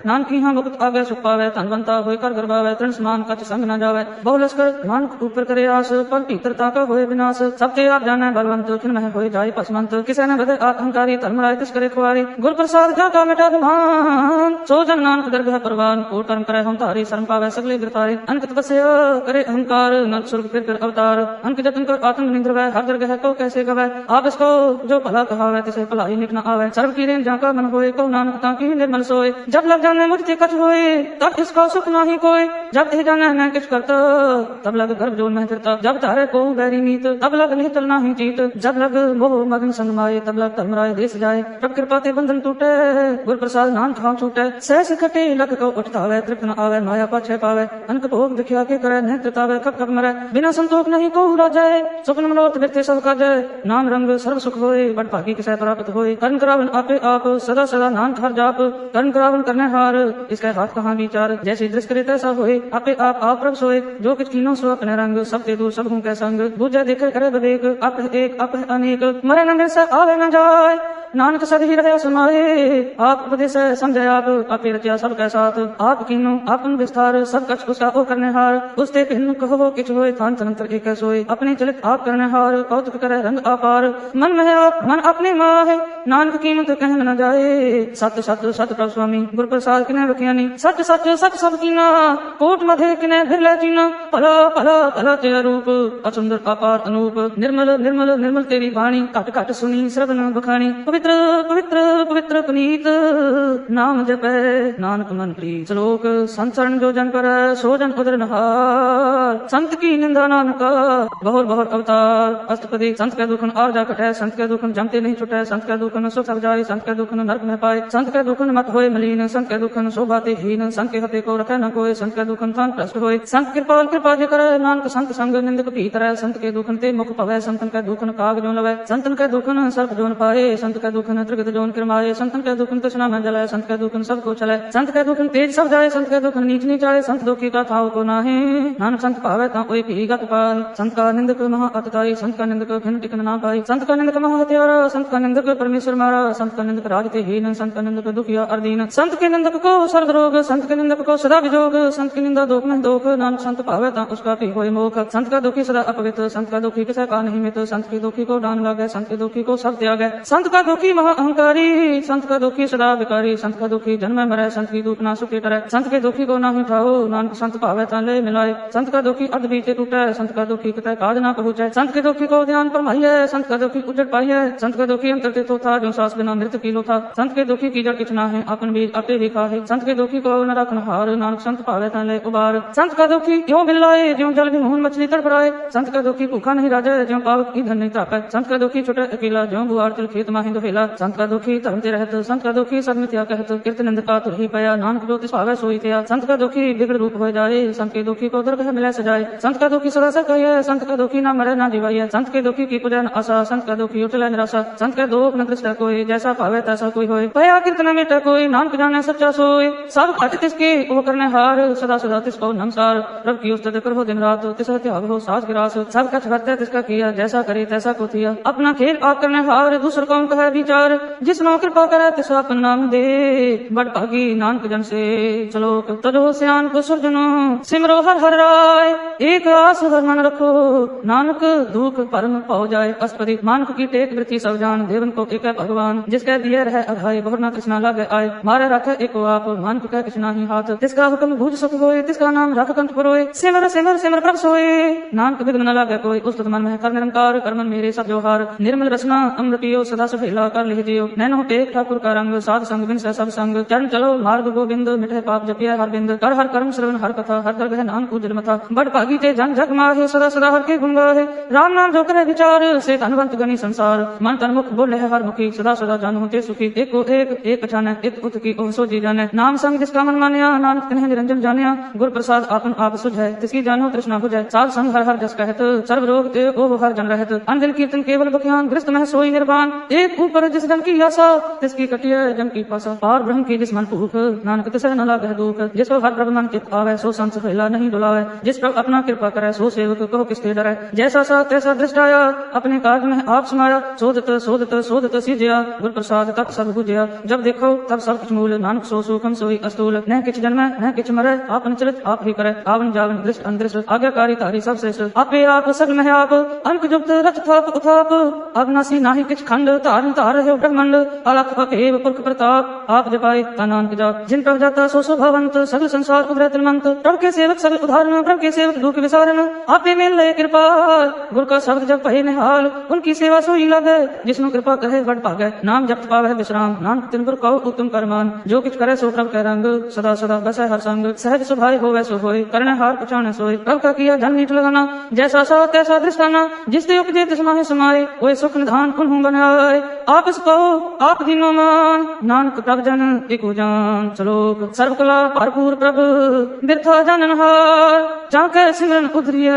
नानक यहाँ मुक्त आगे सुख पावै। तनवंता होय कर गर्भावै तृण समान कछ संग न जावै। बहु लश्कर नानक ऊपर करे आस पर भीतरता का होय विनाश। सबके आप जाने बलवंत किन में होय जाय पसमंत। किसे न बदे अहंकारी धर्मराय तिस करे खुआरी। गुर प्रसाद जा का मिटा गुमान सो जन नानक दरगाह परवान। कोट कर्म करे हम तारी शर्म पावै सगले गिरतारे। अनक तपस्या करे अहंकार नरक सुर्ग फिर कर अवतार। अनक जतन कर आत्म निंद्र वै हर जगह को कैसे गवै। आप इसको जो भला कहावै तिसे भलाई निक न आवे। सर्व की रेन जाका मन होए को नानक ताकि निर्मल सोए। जब लग जाने मुझ ते कछ होए तब इसका सुख नाही कोई। जब ते जाने न किछ करता तब लग गर्भ जोन में फिरता। जब तारे को बैरी नीत तब लग निहितल नाही चीत। जब लग मोह मगन संग माए तब लग धर्मराय देश जाए। प्रभ कृपा ते बंधन टूटे गुर प्रसाद नानक हाँ छूटे। सहस कटे लख को उठतावे तृप्त न आवे माया पाछे पावे। अनक भोग दिखिया के करे नेत्रतावे कब कब मरे। बिना संतोष नहीं को राजय स्वप्न मनोरथ व्यक्ति सब काजय। नाम रंग सर्व सुख होए बड़ भागी किसे प्राप्त होए। कर्म करावन आपे आप सदा सदा नानक हर जाप। कर्म करावन करने हार इसके हाथ कहाँ विचार। जैसी दृष्ट करे तैसा होए आपे आप प्रभ सोए। जो किछ कीनो सो अपने रंग सब ते दूर सब हूँ कै संग। दूजा देखे करे विवेक आप एक आप अनेक। मरे न मिल से आवे न जाय नानक सद ही रहे समाए। आप उपदेश समझे आप आपे रचिया सब कै साथ। आप कीनो आपन विस्तार सब कछ उसका ओ करने हार। उसते भिन्न कहो किछ होए थान तंत्र एक सोए। अपने चलित आप करने हार कौतुक करे रंग अपार। मन में आप मन अपने माहे नानक कीमत कहन न जाए। सत्य सत्य सत्य प्रभु स्वामी गुर प्रसाद किने बख्यानी। सत्य सत्य सत्य सब कीना कोट मधे किने भिरले चीना। भला भला भला तेरा रूप असुंदर अपार अनूप। निर्मल निर्मल निर्मल तेरी वाणी घट घट सुनी श्रवण बखानी। पवित्र पवित्र पवित्र पुनीत नाम जपै नानक मन प्रीत। श्लोक संसरण जो जन कर सो जन उदर नहार। संत की निंदा नानक बहुत बहुत अवतार। अष्टपदी संत के दुखन और जा कटै संत के दुखन जमते नहीं छुटै। संत के दुखन सुख सब जाय संत के दुखन नरक में पाए। संत के दुखन मत होए मलीन संत के दुखन शोभाते हीन। संत के हते को रखे न कोय संत के दुखन थान प्रष्ट होए। संत कृपाल कृपा जे करे नानक संत संग निंदक भीतर। संत के दुखन ते मुख पवै संतन के दुखन काग जो लवै। संतन के दुखन सर्प जोन पाए संत के दुखन त्रिगत जोन किरमाए संतन के दुखन तृष्णा में जलाए संत के दुखन सबको चले संत के दुखन तेज सब जाए संत के दुखन नीच नीच आए संत दुखी का थाव को नाहे नानक संत पावे ता कोई की गत पाए संत का निंदक महा अतताई संत का निंदक घन टिकन ना पाई संत का निंदक महा हत्यारा संत का निंदक परमेश्वर मारा संत का निंदक राजते हीन संत का निंदक दुखिया अर्दीन संत के निंदक को सर्ग रोग संत के निंदक को सदा विजोग संत की निंदा दोख में दोख नानक संत पावे ता उसका भी होए मोख संत का दुखी सदा अपवित संत का दुखी किसी का नहीं मित संत के दुखी को डान लागे संत के दुखी को सब त्यागे संत का दुखी महा अहंकारी संत का दुखी सदा विकारी संत का दुखी जन्म मरे संत की दुख ना सुखी करे संत के दुखी को नहीं उठाओ नानक संत पावे ता ले मिलाए संत का दुखी अर्ध बीते टूटे संत का दुखी कितने काज ना पहुंचे संत के दुखी को ध्यान पर माहिए संत का दुखी उजड़ पाइए संत का दुखी अंतर तो था जो सांस बिना मृत की लो था संत के दुखी की जड़ कितना है अपन भी अपने भी खाए संत के दुखी को न रखन हार नानक संत पावे ता ले उबार संत का दुखी क्यों मिलाए ज्यों जल भी मुहन मछली तड़पड़ाए संत का दुखी भूखा नहीं राजा ज्यों पावक की धन नहीं तापे संत का दुखी छोटे अकेला ज्यों बुआर चल खेत माही दुहेला संत का दुखी धर्मते रहत संत का दुखी सदमित्या कहत कीर्तनंद का तुरही पया नानक जो तिस पावे सोई थिया संत का दुखी बिगड़ रूप हो जाए संत के दुखी को दरगह मिले सजाए संत का दुखी सदा से कहिए संत का दुखी ना मरे ना जीवाइए संत के दुखी की पूजन आशा संत का दुखी उठले निराशा संत के दुख न दृष्ट कोई जैसा पावे तैसा कोई होए पया कीर्तन मिट कोई नानक जाने सच्चा सोए सब घट तिसके वो करने हार सदा सदा तिसको नमस्कार प्रभु की उस्तत करो दिन रात तिसका त्याग हो सास गिरास सब कछ करते तिसका किया जैसा करे तैसा को थिया अपना खेल आप करने हार दूसर कौन कहे विचार जिसनो कृपा करे तिसका अपन नाम दे बड़ भागी नानक जन से चलो तजो सियान को सुरजनो सिमरो हर हर राय एक आस हर मन रखो नानक दुख परम पाओ जाए अस्पति मानक की टेक वृत्ति सब जान देवन को एक है भगवान जिसके दिए रहे अघाई बहुना कृष्णा लागे आए मारे रखे एक आप मानक कह कृष्णा ही हाथ तिसका हुक्म भूज सुख होए तिसका नाम रख कंठ परोए सिमर सिमर सिमर प्रभ सोए नानक विघ्न न लागे कोई उस्तत मन में कर निरंकार कर्मन मेरे सब जोहार निर्मल रसना अमृत पियो सदा सुहेला कर लिह जियो नैनो टेक ठाकुर का रंग साध संग बिन सब संग चरण चलो मार्ग गोविंद मिठे पाप जपिया हर बिंद कर हर कर्म श्रवण हर कथा हर दरगह नाम को जन्मथा बड़ भागी ते जन जग माहे सदा सदा हर के गुण गाहे राम नाम जो करे विचार से धनवंत गनी संसार मन तन मुख बोले हर मुखी सदा सदा जान होते सुखी एक को एक पहचाने एक उत की ओह सो जी जाने नाम संग जिसका मन मानिया नानक तिन्हें निरंजन जानिया गुर प्रसाद आपन आप सुझाए तिसकी जानो तृष्णा बुझाए साध संग हर हर जस कहत सर्व रोग ते ओह हर जन रहत अंजन कीर्तन केवल बख्यान ग्रस्त में सोई निर्वाण एक ऊपर जिस जन की आशा तिसकी कटिय जन की पासा पार ब्रह्म की जिस मन भूख नानक तिसे न लागे दुख जिसको हर प्रभु मन चित आवे सो संत फैला नहीं डुलावे जिस प्रभु अपना कृपा करे सो सेवक को किसते डरे जैसा सा तैसा दृष्ट आया अपने कार्य में आप समाया शोधत शोधत शोधत सीजया गुर प्रसाद तक सब बुझया जब देखो तब सब कुछ मूल नानक सो सुखम सोई अस्तूल न किछ जन्मे न किछ मरे आपन चलित आप ही करे आवन जावन दृष्ट अंदृष्ट आज्ञाकारी तारी सब श्रेष्ठ आपे आप सगल में आप अंक जुक्त रच थाप उथाप अविनाशी नाही किछ खंड तारण तार है ब्रह्मंड अलख अकेव पुरख प्रताप आप जपाए नानक जाप जिन प्रभु जाता सो स्वभावंत सगल संसार उभरे तिलमंत प्रभु के सेवक सगल उदाहरण प्रभु के सेवक दुख विसारण आपे मिल ले कृपा गुरु का शब्द जब पहे निहाल उनकी सेवा सोई लगे जिसनु कृपा कहे बड़ भागे नाम जप पावे विश्राम नानक तिन गुर कहो उत्तम करमान जो किछ करे सो प्रभु के रंग सदा सदा बसै हर संग सहज स्वभाव होवे सो होय करने हार पछाने सोय प्रभु का किया जन नीट लगाना जैसा सा तैसा दृष्टाना जिस ते उपजे तिस माहे समाये ओए सुख निधान उन्हु बनाए आपस कहो आप दीनो मान नानक प्रभु जन एको जान श्लोक सर्व कला भरपूर प्रभु बिरथा जननहार जाके सिमरन उधरिय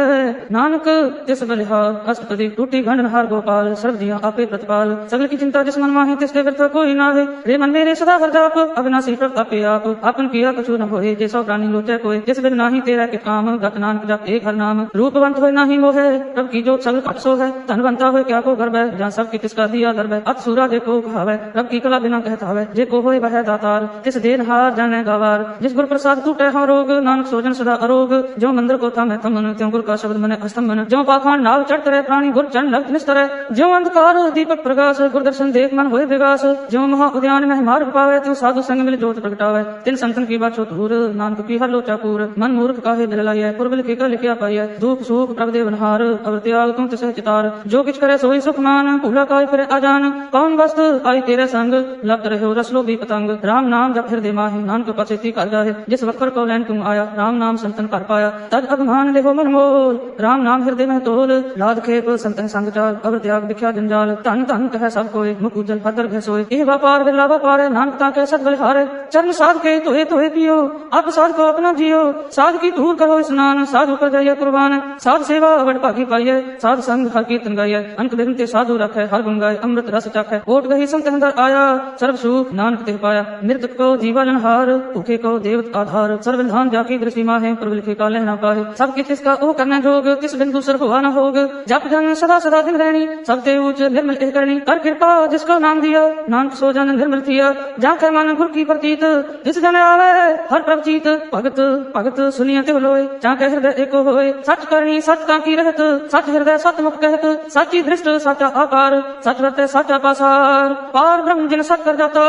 नानक तिस बलिहार अष्टपदी टूटी घंडनहार गोपाल सर्व दिया आपे प्रतिपाल सगल की चिंता जिस मन माहे तिसके व्यर्थ कोई ना है रे मन मेरे सदा हर जाप अविनाशी प्रभु आपे आप आपन किया कछु न होए जैसा प्राणी लोचे कोई जिस बिन नाही तेरा के काम गत नानक जप एक हर नाम रूपवंत होए नाही मोहे प्रभु की जोत सगल पट सो है धनवंता होए क्या को गर्भ है जहाँ सब की तिसका दिया गर्भ है अत सूरा देखो भावे प्रभु की कला बिना कहता है जे को होए वह दातार तिस देन हार जाने गवार जिस गुर प्रसाद टूटे हम रोग नानक सोजन सदा अरोग जो मंदिर को था मैं तमन त्यों गुर का शब्द मने अस्तमन जो पाखान नाव चढ़त रहे प्राणी गुर चरण लग निस्तर जो अंधकार दीपक प्रकाश गुर दर्शन देख मन होए विकास जो महा उद्यान में मार्ग पावे तो साधु संग मिल जोत प्रगटावे तिन संतन की बात दूर नानक की हर लोचा पूर मन मूर्ख काहे बिललाय पुरबिल के कर लिखिया पाइय दुख सुख प्रभ देवनहार अवर त्याग तुम तिसे चितार जो किछ करे सोई सुख मान भूला काय फिर अजान कौन वस्तु आई तेरे संग लग रहे रसलो भी पतंग राम नाम जब हृदय माहे नानक पछेती कर जाहे जिस वक्र को लैन तुम आया राम नाम संतन कर पाया तद अभिमान लेहो मन मोल राम नाम हृदय में तोल लाद खेप संतन संग चाल अवर त्याग दिख्या जंजाल धन धन कह सब कोई मुख उज्जल भद्र भय सोए एह व्यापार बिरला व्यापार नानकता के सद बलिहारे चरण साध के तोहे तोहे पियो आप साध को अपना जियो साध की दूर करो स्नान साधु कर जाइए कुर्बान साध सेवा बड़ भागी पाइये साध संग हर कीर्तन गाइए अंक दिन ते साधु रखे हर गुण गाय अमृत रस चाखै। ओट गही संत अंदर आया, सर्व सुख नानक तिह पाया। मृतक को जीवन हार, भूखे को देवत आधार। सर्व धाम जाकी दृष्टि माहे, प्रभु लिखे का लहना पाहे। सब किस तिसका ओ करना जोग, तिस बिंदु सर हुआ न होग। जप जन सदा सदा दिन रहनी, सबते ऊंच निर्मल एक करनी। कर कृपा जिसको नाम दिया, नानक सो जन निर्मल थिया। जाके मन गुर की प्रतीत, जिस जन आवे हर प्रभ जीत। भगत भगत सुनिय तिव लोय, जाके हृदय एको होय। सच करनी सच ताकी रहत, सच हृदय सत मुख कहत। सची दृष्ट साचा आकार, सच वर्ते साचा पासार। पार ब्रह्म जिन सत कर जाता,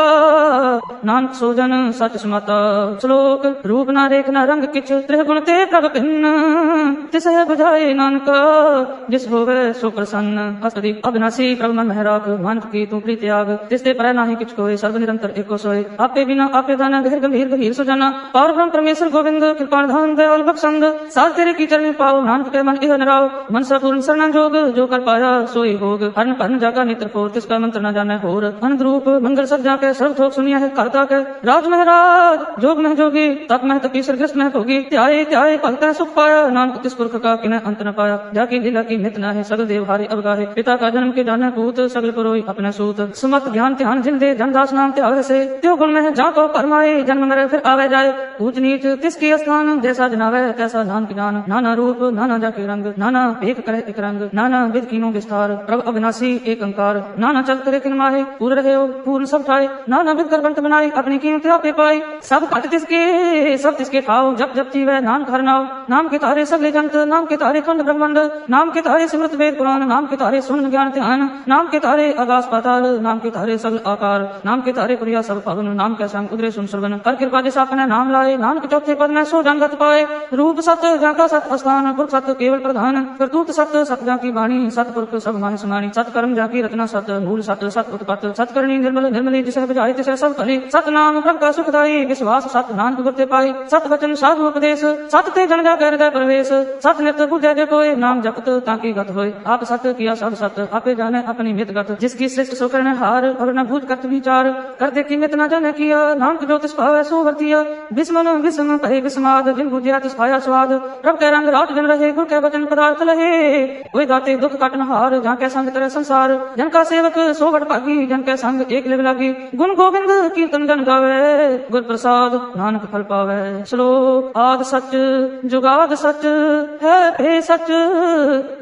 नानक सो जन सच समाता। श्लोक रूप ना रेख ना रंग किछ, त्रिगुण ते प्रभ भिन्न। तिसह बुझाए नानका, जिस होवे सो प्रसन्न। अस्तुति अविनाशी प्रभु मन महराक, मानक की तू प्रीति त्याग। तिसते पर नाही किछ कोय, सर्व निरंतर एको सोय। आपे बिना आपे दाना, गहिर गंभीर गहीर सुजाना। पार ब्रह्म परमेश्वर गोविंद, कृपा धाम दयाल बख्शंद। साध तेरे की चरण पाओ, नानक के मन इह नराव। मन सा पूर्ण शरण जोग, जो कर पाया सोई भोग। हरण पन जाका नेत्र फोर, तिसका मंत्र न जाने होर। अनंत रूप मंगल सब जाके, सर्व थोक सुनिया है करता के। राज महराज जोग में जोगी, तप में तपीसर ग्रस्त में भोगी। त्याए त्याए भक्त सुख पाया, नानक तिस पुरख का किन्ह अंत न पाया। जाकी लीला की नित न है, सगल देव हारे अवगाहे। पिता का जन्म के जाने पूत, सगल पुरोई अपने सूत। सुमत ज्ञान ध्यान जिन दे, जनदास नाम त्याग से। त्यो गुण में जाको परमाए, जन्म मरे फिर आवे जाए। ऊंच नीच तिसकी स्थान, जैसा जनावे कैसा नानक जान। नाना रूप नाना जाके रंग, नाना एक करे एक रंग। नाना विध कीनो विस्तार, प्रभु अविनाशी एक अंकार। नाना चल करे किन माहे, पूर्ण रहे हो पूर्ण सब ठाए। नाना विध कर बंट बनाए, अपनी कीमत आपे पाए। सब घट तिसके सब तिसके खाओ, जप जप जीवे नानक हर नाम। नाम के तारे सगले जंत, नाम के तारे खंड ब्रह्मांड। नाम के तारे सिमृत वेद पुराण, नाम के तारे सुन ज्ञान ध्यान। नाम के तारे आकाश पाताल, नाम के तारे सगल आकार। नाम के तारे प्रिया सब पवन, नाम के संग उदरे सुन सुरगन। कर कृपा जिस आपने नाम लाए, नानक चौथे पद में सो जन गत पाए। रूप सत्य जाका सत स्थान, पुरख सत्य केवल प्रधान। करतूत सत्य सत जाकी वाणी, सत पुरख सब माहि समानी। सत कर्म जाकी रचना सत, मूल सत्य सत उत्पत्त। सत करनी निर्मल निर्मली, जिसे बुझाए तिसे सब भली। सत नाम प्रभु का सुखदाई, विश्वास सत नानक गुरते पाई। सत वचन साधु उपदेश, सत ते जन जाके हृदय प्रवेश। सत नित बुझे जे कोय, नाम जपत ताकि गत होय। आप सत किया सब सत, आपे जाने अपनी मित गत। जिसकी सृष्टि सो करने हार, और न भूत करत विचार। कर दे की मित न जाने किया, नानक जो तिस पावे सो वर्तिया। विस्मन विस्म भय विस्माद, जिन बुझिया तिस पाया स्वाद। प्रभु के रंग रात दिन रहे, गुर के वचन पदार्थ लहे। कोई गाते दुख काटन हार, जहाँ के संग करे संसार। जन का सेवक सो बड़ भागी, जन के संग एक लिव लागी। गुण गोविंद कीर्तन गण गावे, गुर प्रसाद नानक फल पावे। श्लोक आद सच जुगाद सच है भे सच,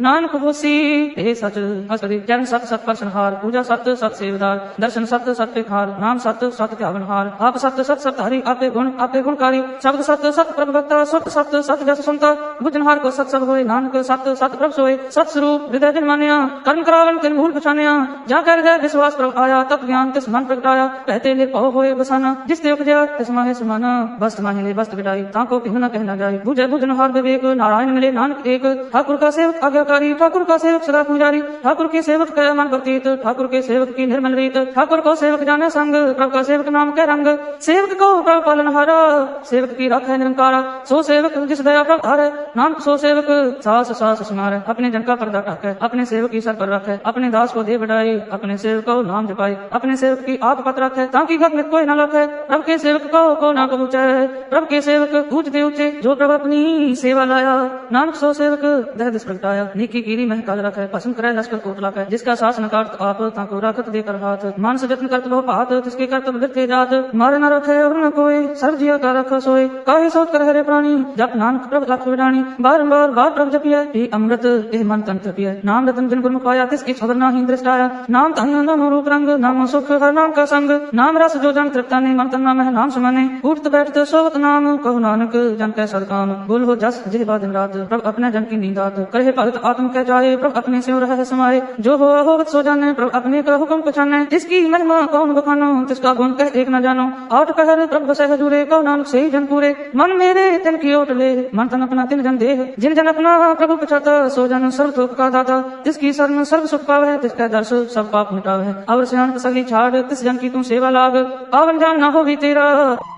नानक होसी हे सच। अस्तुति जन सत सत पर संहार, पूजा सत सत सेवदार। दर्शन सत सत पिखार, नाम सत सत त्यागन हार। आप सत सत सत हरि, आपे गुणकारी। शब्द सत सत प्रभु भक्ता, सुख सत सत जस सुनता। बुझनहार को सत सब होय, नानक सत सत प्रभु सोय। सत स्वरूप हृदय जिन मानिया, कर्म करावन किन भूल पछानिया। जा कर गए विश्वास प्रभु आया, तप ज्ञान तिस मन प्रगटाया। कहते निर्भव होय बसाना, जिस ते उपजया तिस माहे समाना। वस्त माहे ले वस्त गिटाई, ताको कहना न कहना जाए। बुझे बुझनहार विवेक, नारायण मिले नानक एक। ठाकुर का सेवक आज्ञाकारी, ठाकुर का सेवक सदा पुजारी। ठाकुर के सेवक का मन प्रतीत, ठाकुर के सेवक की निर्मल रीत। ठाकुर को सेवक जाने संग, प्रभु का सेवक नाम के रंग। सेवक को प्रभु पालनहारा, सेवक की रख है निरंकारा। सो सेवक जिस दया प्रभु धारे, नानक सो सेवक सास सास समारे। अपने जन का पर्दा ढाके, अपने सेवक की सर पर रखे। अपने दास को दे बढ़ाई, अपने सेवक को नाम जपाई। अपने सेवक की आप पत रखे, ताकि गत में कोई न लखे। प्रभु के सेवक को न पहुँचे, प्रभु के सेवक ऊंचते ऊंचे। जो प्रभु अपनी सेवा लाया, नानक सो सेवक दह दिस प्रगटाया। नीकी कीरी महकाल रखे, पसंद करे लश्कर कोट लाखे। जिसका सास न काट आप, ताको रखत देकर हाथ। मानस जतन करत बहु पात, तिसके करत बिरते जात। मारे न रखे और न कोई, सर्व जिया का रखा सोय। काहे सोच कर हरे प्राणी, जप नानक प्रभु लख विडाणी। बारंबार बार प्रभु जपिया, हे अमृत एह मन तन तपिया। नाम रतन जिन गुरमुख पाया, तिसकी छबर नाही दृष्टाया। नाम तन नाम रूप रंग, नाम सुख हर नाम का संग। नाम रस जो जन तृप्ता ने, मन तन नाम है नाम समाने। उठत बैठत सोवत नाम, कहु नानक जन कै सदकाम। बोल हो जस जिह्वा दिन रात, प्रभु अपने जन की नींदात। करे भगत आत्म कह जाए, प्रभु अपने से रह समाये। जो हो होवत सो जाने, प्रभु अपने का हुक्म पछाने। जिसकी महिमा कौन बखानो, तिसका गुण कह एक न जानो। आठ कहर प्रभु बसे हजूरे, कहु नानक से जन पूरे। मन मेरे तिन की ओट ले, मन तन अपना तिन जन देह। जिन जन अपना प्रभु पछाता, सो जन सर्व सुख का दाता। तिसकी शरण सर्व सुख पावे, तिसका दर्श सब पाप मिटावे। और सियान सगली छाड़, तिस जन की तू सेवा लाग। पावन जान न हो भी तेरा,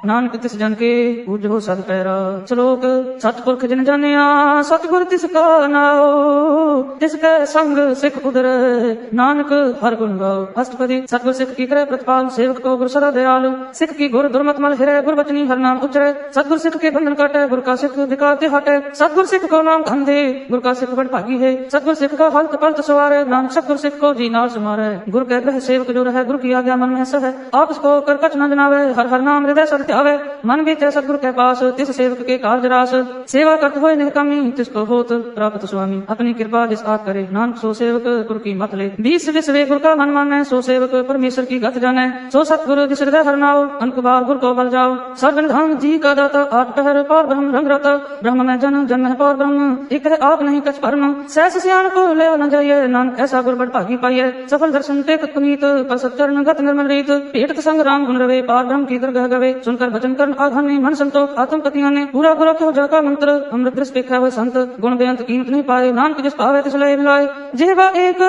नानक तिस जन के पूज हो सद पैरा। श्लोक सतपुरख जिन जानिया, सतगुर तिसका नाओ। तिसके संग सिख उदरे, नानक हर गुण गाओ। अष्टपदी सतगुर सिख की करे प्रतिपाल, सेवक को गुरु सदा दयालु। सिख की गुर दुर्मत मल हिरे, गुर बचनी हर नाम उचरे। सतगुर सिख के बंधन काटे, गुर का सिख विकार ते हटे। सतगुर सिख को नाम धन दे, गुर का सिख बड़ भागी है। सतगुर सिख का हल्त पलत सवारे, नानक सतगुर सिख को जी नार सुमारे। गुरु के ग्रह सेवक जो रहे, गुरु की आज्ञा मन में सह, आप इसको कर कछ न जनावे, हर हर नाम हृदय सद ध्यावे, मन बीते सतगुरु के पास, तिस सेवक के कार्य रास, सेवा करत होय निकमी, तिसको होत प्राप्त स्वामी, अपनी कृपा जिस आप करे, नानक सो सेवक गुरु की मत ले, 20 विश्व गुरु का मन माने, सो सेवक परमेश्वर की गत जाने, सो सतगुरु जिस हृदय हर नाओ, अंक बार गुरु को बल जाओ, सर्वनिधान जी का दाता, आठ पहर पार ब्रह्म रंग रता, ब्रह्म में जन्म जन्म है पार ब्रह्म, एक है आप नहीं कछ परम, सहस सियान को ले न जाइए, नानक ऐसा गुरु बड़ भागी पाइए, सफल दर्शन टेक पुनीत, पर सच्चरण गत निर्मल रीत, पेट संग राम गुण रवे, पार ब्रह्म की दरगाह गवे, सुनकर भजन कर आघाने, मन संतोष आत्म कथियां ने, पूरा पूरा क्यों जाका मंत्र, अमृत दृष्ट देखा हुआ संत, गुण बेअंत कीमत नहीं पाए, नानक जिस पावे तिस लय मिलाए, जेवा एक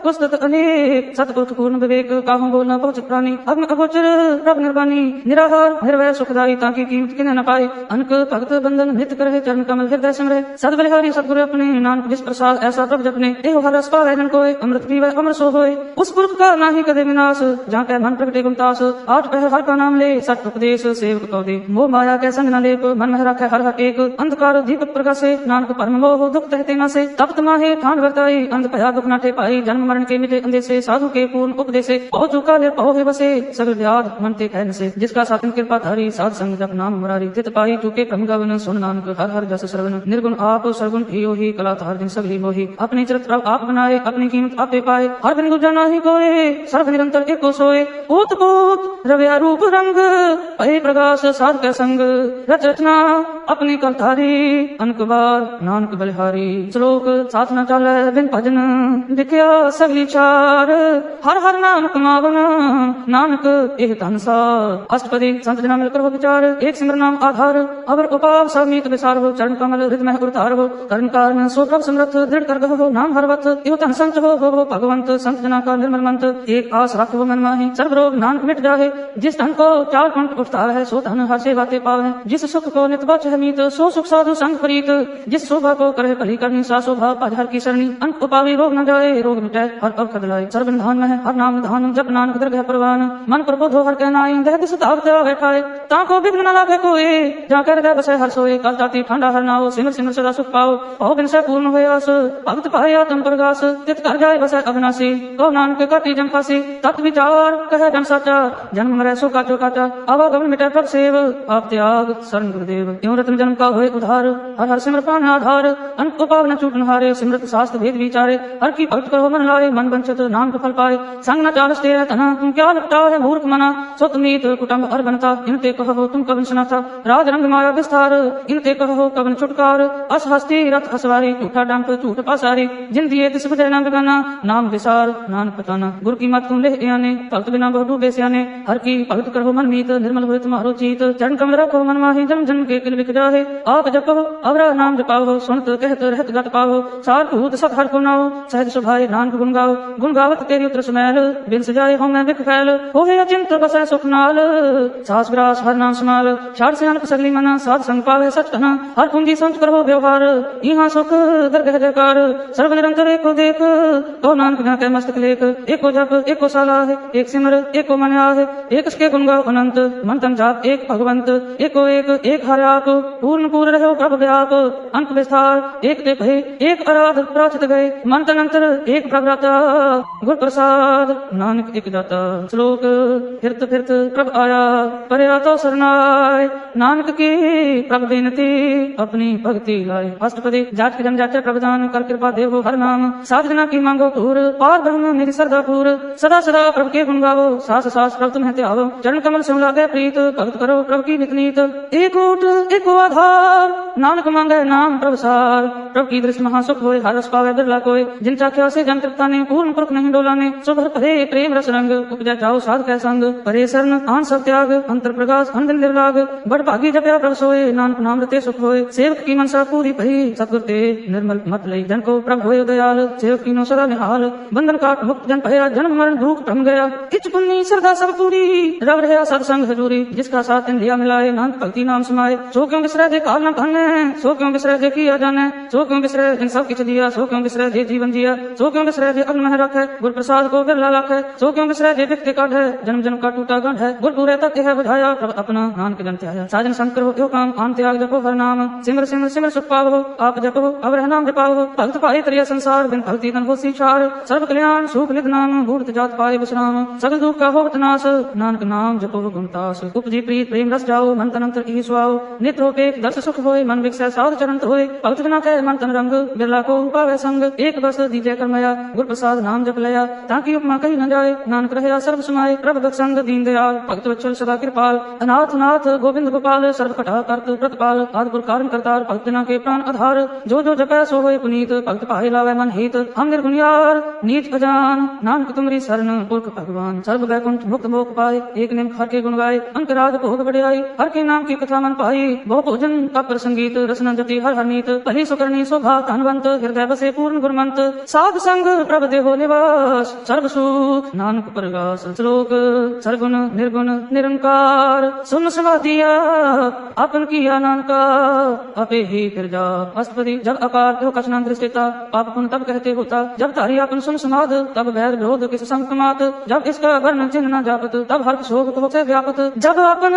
पुस्तक अनेक, सतपुरुष पूर्ण विवेक, काहू बोलना पहुंच प्राणी, अग्न अगोचर प्रभ निर्वाणी, निराहार निर्भय सुखदाई, ताकि कीमत किने न पाए, अनक भगत बंधन नित्य करे, चरण कमल हृदय सिमरे, सद बलिहारी सतगुरु अपने, नानक जिस प्रसाद ऐसा प्रभ जपने, एहो हर रस पावे जन कोय, अमृत पीवे अमर सो होय, उस पुरख का नाही कदे विनाश, जहाँ के मन प्रगटे गुमतास, आठ पहर हर का नाम ले, सत उपदेश सेवक को दे, मोह माया के संग न लेप, मन में रखे हर हर एक, अंधकार दीपक प्रकाशे, नानक परम मोह दुख कहते न से, तप्त माहे ठान वर्ताई, अंध भया दुख नाटे पाई, जन्म मरण के मिटे अंधे से, साधु के पूर्ण उपदेशे, बहु चुका ले बहु है बसे, सगल याद मन ते कहन से, जिसका सातन कृपा धारी, साध संग जप नाम मुरारी, तित पाई चुके प्रम गवन, सुन नानक हर हर जस श्रवण, निर्गुण आप सर्वगुण हियो ही, कला तार जिन सभी मोही, अपने चरित्र आप बनाए, अपनी कीमत आपे पाए, हर दिन गुजर नाही कोय, सर्व निरंतर एको सोए, पूत पूत रव्या रूप रंग, पहे प्रकाश साध के संग, रच रचना अपनी कल धारी, अनक बार नानक बलिहारी, श्लोक साथ न चाले बिन भजन, दिखया सगली चार, हर हर नाम कमावन, नानक एह धनसार, अष्टपदी संत जना मिलकर हो विचार, एक सिमर नाम आधार, अवर उपाव समीत विसार हो, चरण कमल हृदय में उतार हो, कर्ण कारण सो प्रभ समर्थ, दृढ़ कर हो, नाम हरवत, यो तन संत हो भगवंत, संत जना का निर्मल मंत्र, एक आस रखो मन माही, सर्व रोग नानक मिट जाहे, जिस धन को चार कंठ उठता है, सो धन हर से बातें पावे, जिस सुख को नित बच मीत, सो सुख साधु संग प्रीत, जिस शोभा को करे भली करनी, सा शोभा पाज हर की सरणी, अंक उपावी रोग न जाए, रोग मिटे हर अवखद लाए, सर्व निधान में हर नाम धान, जप नानक दरगह परवान, मन प्रबोध हो हर कहनाई, देह दिस धावत बैठाए, ताको विघ्न न लागे कोई, जा कर दे बसे हर सोए, काल जाति ठंडा हर नाओ, सिमर सिमर सदा सुख पाओ, भव बिन से पूर्ण होय आस, भक्त पाए आत्म प्रगास, तित कर जाए बसे अविनाशी, तो नानक काटी जम फासी, तत् विचार कहे जन साचा, जन्म मरे सो काचो काचा, आवागमन मिटे प्रभ सेव, आप त्याग शरण गुरुदेव, त्यों रत्न जन्म का होए उधार, हर हर सिमर पान आधार, अंक उपाव न छूटन हारे, सिमरत शास्त्र भेद विचारे, हर की भक्त करो मन लाए, मन बंचत नाम फल पाए, संग न चालस तेरा तना, तुम क्या लगता है मूर्ख मना, सो तुमीत कुटुंब और बनता, इनते कहो तुम कवन सुना था, राज रंग माया विस्तार, इनते कहो कवन छुटकार, अस हस्ती रथ असवारी, झूठा डंक झूठ पासारी, जिन दिए तिस बदे न बिगाना, नाम विसार नानक पताना, गुरु की मत तुम ले आने, भक्त बिना बहु डूबे सियाने, हर की भक्त करो मन मीत, निर्मल होए तुम्हारो चीत, चरण कमल रखो मन माही, जन्म जन्म के किल बिक जाहे, आप जपो अवरा नाम जपाओ, सुनत कहत रहत गत पाओ, सार भूत सत हर को नाओ, सहज सुभाए नानक गुण गावत तेरी उतर सुमैल, बिन सजाए हो मैं बिख फैल, होए अचिंत बसै सुख नाल, सास ग्रास हर नाम समाल, शार सियानक सगली मना, साध संग पावे सच कहना, हर कुंजी संत करो व्यवहार, यहाँ सुख दरगह जयकार, सर्व निरंतर एको देख, तो नानक ना के मस्तक लेख, एको जप एको साला है, एक सिमर एको मन आहे, एक इसके गुण गाओ अनंत, मन तन जाप एक भगवंत, एको एक हर आप, पूर्ण पूर्ण रहो प्रभु व्याप, अंक विस्तार एक ते भय, एक आराध प्राचित गए, मन तन अंतर एक प्रभुता, गुर प्रसाद नानक एक दाता, श्लोक फिरत फिरत प्रभ आया, परया तो सरनाय, नानक की प्रभ बेनती, अपनी भक्ति लाए, अष्टपदी जात की जन जाते प्रभुदान, कर कृपा देवो हर नाम, साधना की मांगो पूर, पार ब्रह्म मेरी सरदा पूर, सदा सदा प्रभु के गुण गावो, सास सास प्रभु तुम्हें त्यागो, चरण कमल से लागे प्रीत, भक्त करो प्रभु की नितनीत, एक ऊट एको आधार, नानक मांगे नाम प्रभु सार, प्रभु की दृष्टि महासुख होए, हर रस पावे बिरला कोय, जिन चाख्या से जन तृप्ता ने, पूर्ण पुरख नहीं डोलाने, सुभर परे प्रेम रस रंग, उपजा जाओ साध कै संग, परे शरण आन सब त्याग, अंतर प्रकाश अनदिन निर्लाग, बड़ भागी जपया प्रभु सोए, नानक नाम रते सुख होए, सेवक की मनसा पूरी भई, सतगुर ते निर्मल मत लई, जन को प्रभु होए दयाल, सेवक की नो सदा निहाल, बंधन काट मुक्त जन भया, जन्म मरण दुख भ्रम गया, इच पुन्नी श्रद्धा सब पूरी, रव रहा सत्संग हजूरी, जिसका साथ इंद्रिया मिलाए, नानक भक्ति नाम समाये, सो क्यों बिसरे दे काल न कहने, सो क्यों बिसरे दे किया जाने, सो क्यों बिसरे इन सब किछ दिया, सो क्यों बिसरे दे जीवन जिया, सो क्यों बिसरे दे अग्न में रखे, गुर प्रसाद को बिरला लाखे, सो क्यों बिसरे दे व्यक्ति काढ़ है, जन्म जन्म का टूटा गढ़ है, गुर पूरे तक है बुझाया, प्रभु अपना नानक जन त्याया, साजन शंकर हो यो काम आन त्याग जपो हर नाम, सिमर सिमर सिमर सुख पावो, आप जपो अवर नाम जपाओ, भक्त पाए त्रिय संसार, बिन भक्ति तन हो सीछार, सर्व कल्याण सुख संकलित नाम भूत जात पाए विश्राम सगल दुख का होत नाश नानक नाम जपो गुणतास उपजी प्रीत प्रेम रस जाओ मन तन अंतर ई सुआओ नित्रोपेक दर्श सुख होय मन विकसै साध चरण होय भक्त बिना कह मन तन रंग बिरला को पावे संग एक बस दीजे करमया गुर प्रसाद नाम जप लया ताकि उपमा कही न जाए नानक रहे सर्व समाये प्रभ बख्शंद दीन दयाल भक्त वत्सल सदा कृपाल अनाथ नाथ गोविंद गोपाल सर्व कटा करत प्रतिपाल आदिपुर कारण करतार भक्त बिना के प्राण आधार जो जो जपै सो होय पुनीत भक्त पाए लावे मन हित हम निर्गुणियार नीच अजान नानक तुमरी शरण पुरख भगवान सर्व वैकुंठ मुक्त मोक्ष पाए एक निम हर के गुण गाए अंक राज भोग बढ़ाई हर के नाम की कथा मन पाई बहु भोजन तप संगीत रसना जति हर हर नीत भली सुकरणी शोभा धनवंत हृदय बसे पूर्ण गुरमंत साध संग प्रभ देहो निवास सर्व सुख नानक प्रगास श्लोक सर्वगुण निर्गुण निरंकार सुन समाधिया आपन किया नानका अपे ही फिर जा अष्टपदी जब अकार तो कछना दृष्टिता पाप पुण्य तब कहते होता जब तारी अपन सुन समाध तब वैर विरोध किस संकमात जब इसका वर्ण चिन्ह न जापत तब हर्ष शोक होते व्यापत जब अपन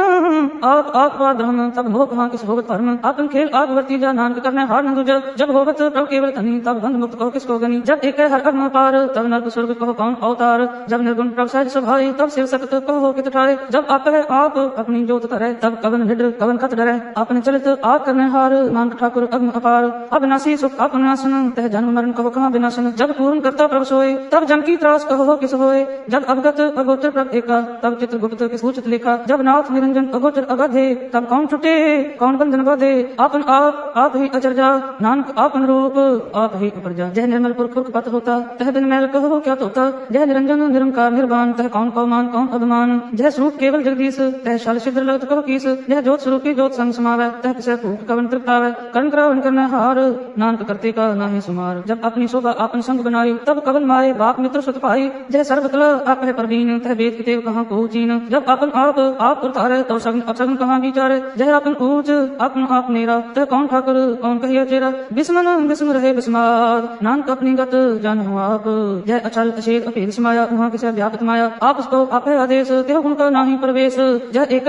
आप ब्रह्म तब मोह कहाँ किस होगत परम अपन खेल आप वर्ती जा नानक करने हार न दूजा जब होगत प्रभु केवल धनी तब बंध मुक्त कहो किसको गनी जब एक हर अग्न पार तब नरक स्वर्ग कहो कौन अवतार जब निर्गुण प्रभु सहज स्वभाई तब शिव सत्य कहो कित ठारे जब आप है आप अपनी जोत करे तब कवन निडर कवन खत डरे आपने चलित आप करने हार नानक ठाकुर अग्न अपार अविनाशी सुख अपनाशन तह जन्म मरण कहो कहाँ विनाशन जब पूर्ण करता प्रभु सोए तब जम की त्रास कहो किस होए जब अवगत अगोचर प्रभ एका तब चित्र गुप्त किस सूचित लेखा जब नाथ निरंजन अगोचर अगधे तब कौन छुटे कौन बंधन बधे आपन आप ही अचरजा नानक आपन रूप आप ही उपरजा जय निर्मल पुरख पत होता तह दिन मैल कहो क्या तोता जय निरंजन निरंकार निर्वाण तह कौन कौमान कौन अभिमान जय स्वरूप केवल जगदीश तह शाल सिद्ध लगत कहो कीस जय जोत स्वरूपी जोत संग समावे तह किसे फूक कवन तृप्तावे कर्ण करावन करने हार नानक करते का नाहि सुमार जब अपनी शोभा आपन संग बनाई तब कवन माए बाप मित्र सुत पाई जय सर्वकला आप है परवीन तह वेद कितेव कहाँ को चीन जब अपन आप उतारे तो सगन अपसगन कहाँ विचारे जय अपन ऊंच अपन आप मेरा तह कौन ठाकुर कौन कहिए चेरा बिस्मन बिस्म रहे बिस्मार नानक अपनी गत जान हो आप जय अचल अशेष अपे विस्माया वहाँ किसे व्यापक माया आप उसको आप है आदेश तेह गुण का नाही प्रवेश जय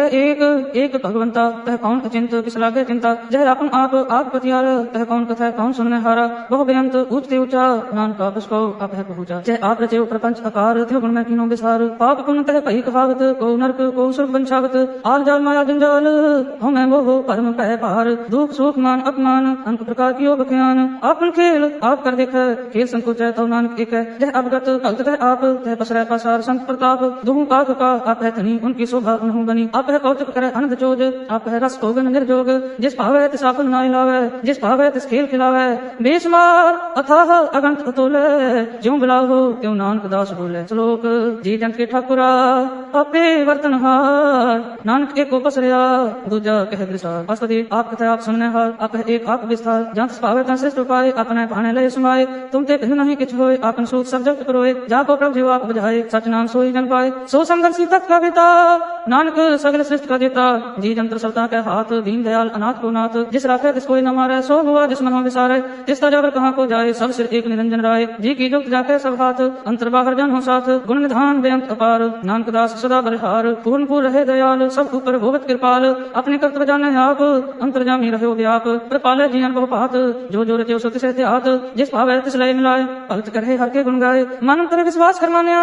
एक भगवंता तह कौन अचिंत किस लागे चिंता जय अपन आप पतियार तह कौन कथा कौन सुनने हारा बहु बेअंत ऊंचते ऊंचा नानक आप उसको आप है पहुंचा जय आप रचे प्रपंच आकार थे गुण में तीनों विसार पाप पुण्य तह कही कहावत को नरक को सुख वंशावत आल जाल माया जंजाल हमें वो परम पह पार दुख सुख मान अपमान अंक प्रकार की बख्यान आपन खेल आप कर देख खेल संकोच है तो नानक एक है जय अवगत भक्त तह आप तह पसरै पसार संत प्रताप दुहु काक का आप है धनी उनकी शोभा उन्हु बनी आप है कौतुक करे अनंत चोज आप है रस भोगन निर्जोग जिस भावे तिस आपन नाय लावे जिस भावे तिस खेल खिलावे बेशुमार अथाह अगंत अतुल ज्यों बिलाहो त्यों नानक दास बोले श्लोक जी जंत के ठाकुरा आपे वर्तनहार नानक एक को पसरिया दूजा कह विसार अस्तुति आप कथा आप सुनने हार आप एक आप विस्तार जंत पावे तं श्रेष्ठ उपाय अपने भाने लय समाये तुम ते कहीं नहीं किछ होए आपन सूत सब जगत करोए जाको प्रभु जीव आप बुझाए सच नाम सोई जन पाए सो संघर्षी तक का पिता नानक सगल सृष्टि का देता जी जंत्र सबता के हाथ दीन दयाल अनाथ को नाथ जिस राखे तिस कोई न मारे सो हुआ जिस मन विसारे तिस तजावर कहाँ को जाए सब सिर एक निरंजन राय जी की जुक्त जाके सब हाथ अंतर बाहर जन हो साथ गुण निधान बेअंत अपार नानक दास सदा बलिहार पूर्ण पूर्ण रहे दयाल सब ऊपर भोगत कृपाल अपने कर्तव्य जाने आप अंतर्जामी रहो व्याप कृपाल जीवन बहु पात जो जो रचे सो तिसे हाथ जिस भावे तिस लय मिलाए भक्त करे हर के गुण गाए मन करे विश्वास कर मान्या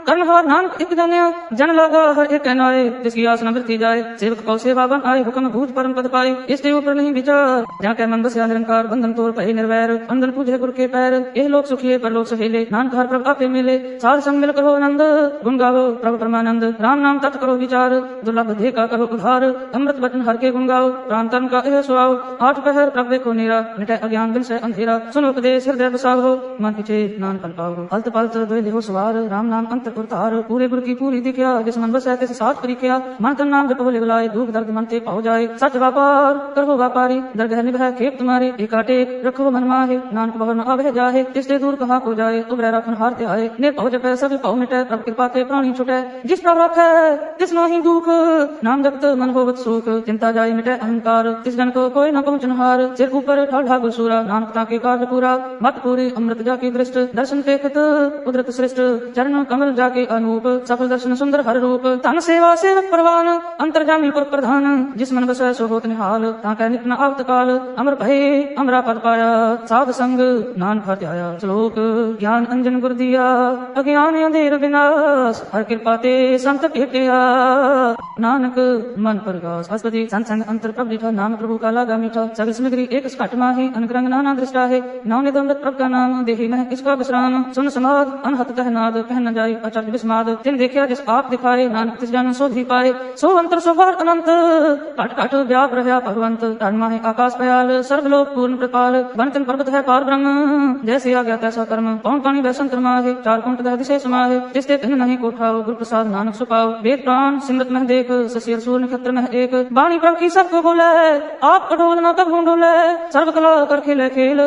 कर्णहार नानक एक जान्या जन लागा हर एक कहनाए जिसकी आस न वृत्ति जाए सेवक को सेवा बन आए हुक्म भूत परम पद पाए इसके ऊपर नहीं विचार जाके मन बस निरंकार बंधन तोड़ पहे निर्वैर अंधन पूजे गुरु के पैर ये लोग सुखिए पर लोग सहेले नानक हर प्रभु आपे मिले सार संग मिल करो आनंद गुण गाओ प्रभु परमानंद राम नाम तत् करो विचार दुर्लभ देखा करो उधार अमृत बचन हर के गुण गाओ प्राण तन का यह सुआओ आठ पहर प्रभु देखो नीरा मिटे अज्ञान बिन से अंधेरा सुनो उपदेश हृदय बसाओ हो मन पीछे नान कल पाओ हलत पलत द्वैध हो सवार राम नाम अंत उतार पूरे गुरु की पूरी दिख्या जिस मन बस है तिस साथ परिख्या मन तन नाम जपो लिवलाए दुख दर्द मन ते पाओ जाए सच व्यापार करो व्यापारी दरगह निभा खेप तुम्हारे एकाटे रखो मन माहे नानक भवन आवे जाहे तिससे दूर कहाँ को जाए उबरे रखन हारते आए निर्भव जपे सब पाओ मिटे प्रभु कृपा ते प्राणी छुटे जिस प्रभु रखे तिस नहीं दुख नाम जपत मन होवत सुख चिंता जाए मिटे अहंकार तिस जन को कोई न पहुंचनहार सिर ऊपर ठाढ़ा गुसूरा नानक ताके कार्य पूरा मत पूरी अमृत जाके दृष्ट दर्शन देखत उदरत श्रेष्ठ चरण कमल जाके अनूप सफल दर्शन सुंदर हर रूप तन सेवा सेवक परवान अंतर्जामी पुर प्रधान जिस मन बस सो होत निहाल ताके नित्य आवत काल अमर भय अमरा पद पाया साध संग नान भर आया श्लोक ज्ञान अंजन गुरु ਦੀਆ ਅਗਿਆਨ ਅੰਧੇਰ ਵਿਨਾਸ਼ ਹਰ ਕਿਰਪਾ ਤੇ ਸੰਤ ਭੇਟਿਆ ਨਾਨਕ ਮਨ ਪ੍ਰਗਾਸ ਅਸਪਤੀ ਸੰਤ ਸੰਗ ਅੰਤਰ ਪ੍ਰਭ ਦਿਠਾ ਨਾਮ ਪ੍ਰਭु का लागा मीठा सगल सामग्री एक घट माहे अनक रंग नाना दृष्टा है नाम निगम प्रभ का नाम देहि मह इसका विश्राम सुन समाद अनहत कह नाद कह न जाय आचार्य विस्माद तिन देखिया जिस आप दिखाए नानक तिस जन सो भी पाए सो अंतर सो बार अनंत घट घट व्याप रहा भगवंत धर्म है आकाश पयाल सर्वलोक पूर्ण कृपाल बन तिन पर्वत है पार ब्रह्म जैसे आ गया तैसा कर्म कौन पानी वैसन माहे चार कुंट दह दिशे समाहे जिसते तिन नहीं कोठाओ गुरु प्रसाद नानक सुपाओ वेद प्राण सिमरत मह देख ससियर सूर नक्षत्र मह एक वाणी प्रभ की सबको बोले आप अडोल न कब ढूंढोले सर्व कला कर खेले खेल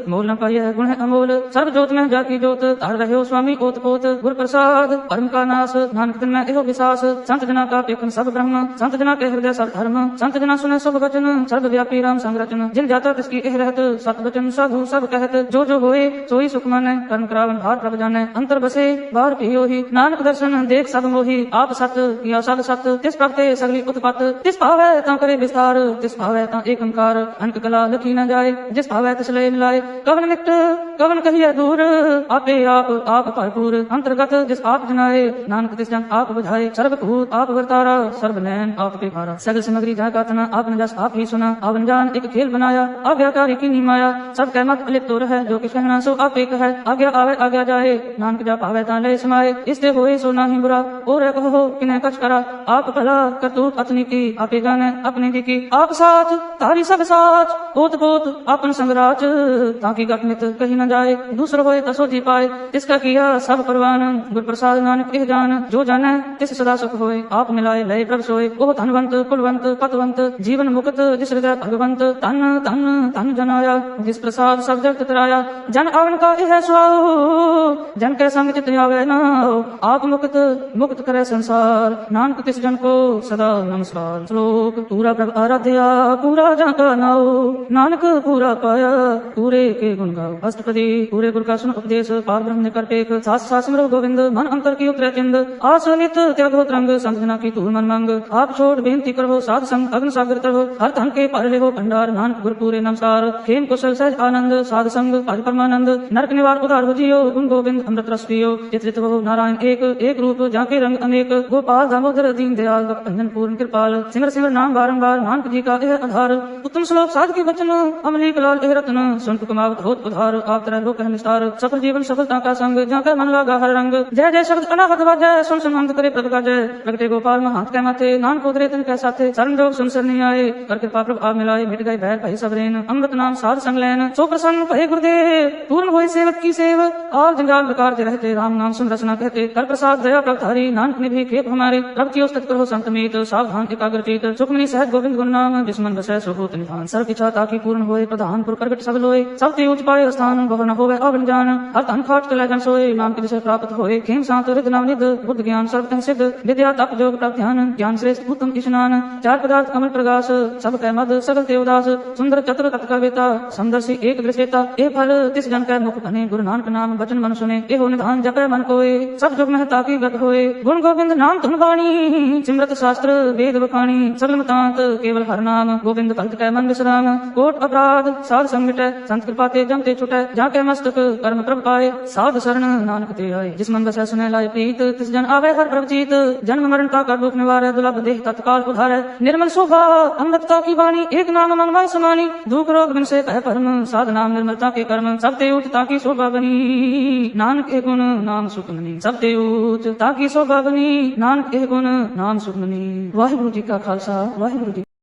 मोल न पाइय गुण है अमोल सर्व जोत में जाकी जोत तार रहे हो स्वामी ओत पोत गुर प्रसाद परम का नाश नानक दिन में एहो विश्वास संत जना का पेखन सब ब्रह्म संत जना के हृदय सब धर्म संत जना सुने सब वचन सर्व व्यापी राम संग रचन जिन जाता तिसकी एह रहत सत वचन साधु सब कहत जो जो होए सोई सुख माने कर्म करावन भार प्रभ जाने अंतर बसे बाहर पियो ही नानक दर्शन देख सब मोही आप सत किया सब सत तिस प्रगटे सगली उत्पत तिस भावे ता करे विस्तार तिस भावे ता एक ओंकार अनक कला लखी न जाए जिस भावे तिस लय मिलाए कवन निकट कवन कहिए दूर आपे आप भरपूर अंतर्गत जिस आप जनाए नानक तिस जन आप बुझाए सर्वभूत आप वर्तारा सर्व नैन आपके भारा सगल सामग्री जहाँ का तना आपने जस आप ही सुना आपन जान एक खेल बनाया आज्ञाकारी की नहीं माया सब कहमत अलिप्त तो रहे जो किस कहना सो आप एक है आज्ञा आवे आज्ञा जाए नानक जा पावे ता लय समाए इससे होए सो नहीं बुरा और कहो किने कछ करा आप भला करतूत अपनी की आपे जाने अपने की आप साथ तारी सब साथ पोत पोत अपन संगराज ताकि गठनित कहीं न जाए दूसर होए तसो जी पाए तिसका किया सब परवान गुर प्रसाद नानक एह जान जो जाने तिस सदा सुख होए आप मिलाए लय प्रभ सोए ओह धनवंत कुलवंत पतवंत जीवन मुक्त जिस हृदय भगवंत तन तन तन जनाया जिस प्रसाद सब जगत तराया जन आवन का यह स्वाओ जन के संग चित आवे न आप मुक्त मुक्त करे संसार नानक तिस जन को सदा नमस्कार श्लोक पूरा प्रभ आराध्या पूरा जहाँ का नाओ नानक पूरा पाया पूरे के गुण गाओ अष्टपदी पूरे गुर का सुन उपदेश पार ब्रह्म ने कर टेक सास सास सिमरो गोविंद मन अंतर की उतरे चिंद आसनित त्यागो तरंग संजना की तूल मन मंग आप छोड़ बेनती करो साध संग अग्न सागर तरहो हर धन के पार ले हो भंडार नानक गुर पूरे नमस्कार खेम कुशल सहज आनंद साध संग आज परमानंद नरक निवार उदार हो जियो गुण गोविंद अमृत रस पियो चित्रित हो नारायण एक एक रूप जाके रंग अनेक गोपाल दामोदर दीन दयाल भक्तजन पूर्ण कृपाल सिमर सिमर नाम बारंबार नानक जी का यह आधार उत्तम श्लोक साध के वचन अमलीक लाल एह रत्न सुनत कमावत होत उधार आप तरह लोक निस्तार सफल जीवन सफलता का संग जहाँ का मन लागा हर रंग जय जय शब्द अनाहत वाजय सुन संबंध करे प्रभ का जय प्रगटे गोपाल में हाथ के माथे नानक उतरे तिन के साथे शरण जोग सुन सर नहीं आए कर कृपा प्रभ आप मिलाए मिट गए बैर भई सब रेन अमृत नाम साध संग लैन सो प्रसन्न भय गुरुदेव पूर्ण होय सेवक की सेव और जंजाल प्रकार के रहते राम नाम सुन रसना कहते कर प्रसाद दया प्रभ धारी नानक ने भी खेप हमारे प्रभ की उस्तत करो संत मीत सावधान एकाग्र चित सुखमनी सहज गोविंद गुण नाम विस्मन बसै सुभूत निधान सर्व इच्छा ताकि पूर्ण होए प्रधान पुर प्रगट सब लोए सब ते उच्च पाए स्थान बहु न होवे अवन जान हर तन खाट चले जन सोए नाम के विषय प्राप्त होए खेम शांत हृद नवनिध बुद्ध ज्ञान सर्वतः सिद्ध विद्या तप योग प्रभ ध्यान ज्ञान श्रेष्ठ उत्तम स्नान चार पदार्थ कमल प्रकाश सब कह मद सगल ते उदास सुंदर चतुर तत्कवेता समदर्शी एक दृश्यता ए फल तिस जन कह मुख बने गुरु नानक नाम वचन मन सुने एहो निधान जपै मन कोए सब जुग में ताकि गत होए गुण गोविंद नाम धुन वाणी सिमरत शास्त्र वेद बखानी सगल मतांत केवल हर नाम गोविंद भक्त कह मन विश्राम कोट अपराध साध संग मिटै संत कृपा ते जम ते छुटै जाके मस्तक कर्म प्रभ पाए साध शरण नानक ते आए जिस मन बसै सुनै लाए प्रीत तिस जन आवे हर प्रभ जीत जन्म मरण का कर दुख निवारै दुर्लभ देह तत्काल उधारै निर्मल शोभा अमृतता की वाणी एक नाम मन में समानी दुख रोग बिन से कह परम साध नाम निर्मलता के कर्म सब ते उच्च ताकि शोभा बनी नानक के गुण नाम सुख मनी सब ते उच्च ताकि शोभा बनी नानक के गुण नाम सुख मनी वाहिगुरु जी का खालसा वाहिगुरु जी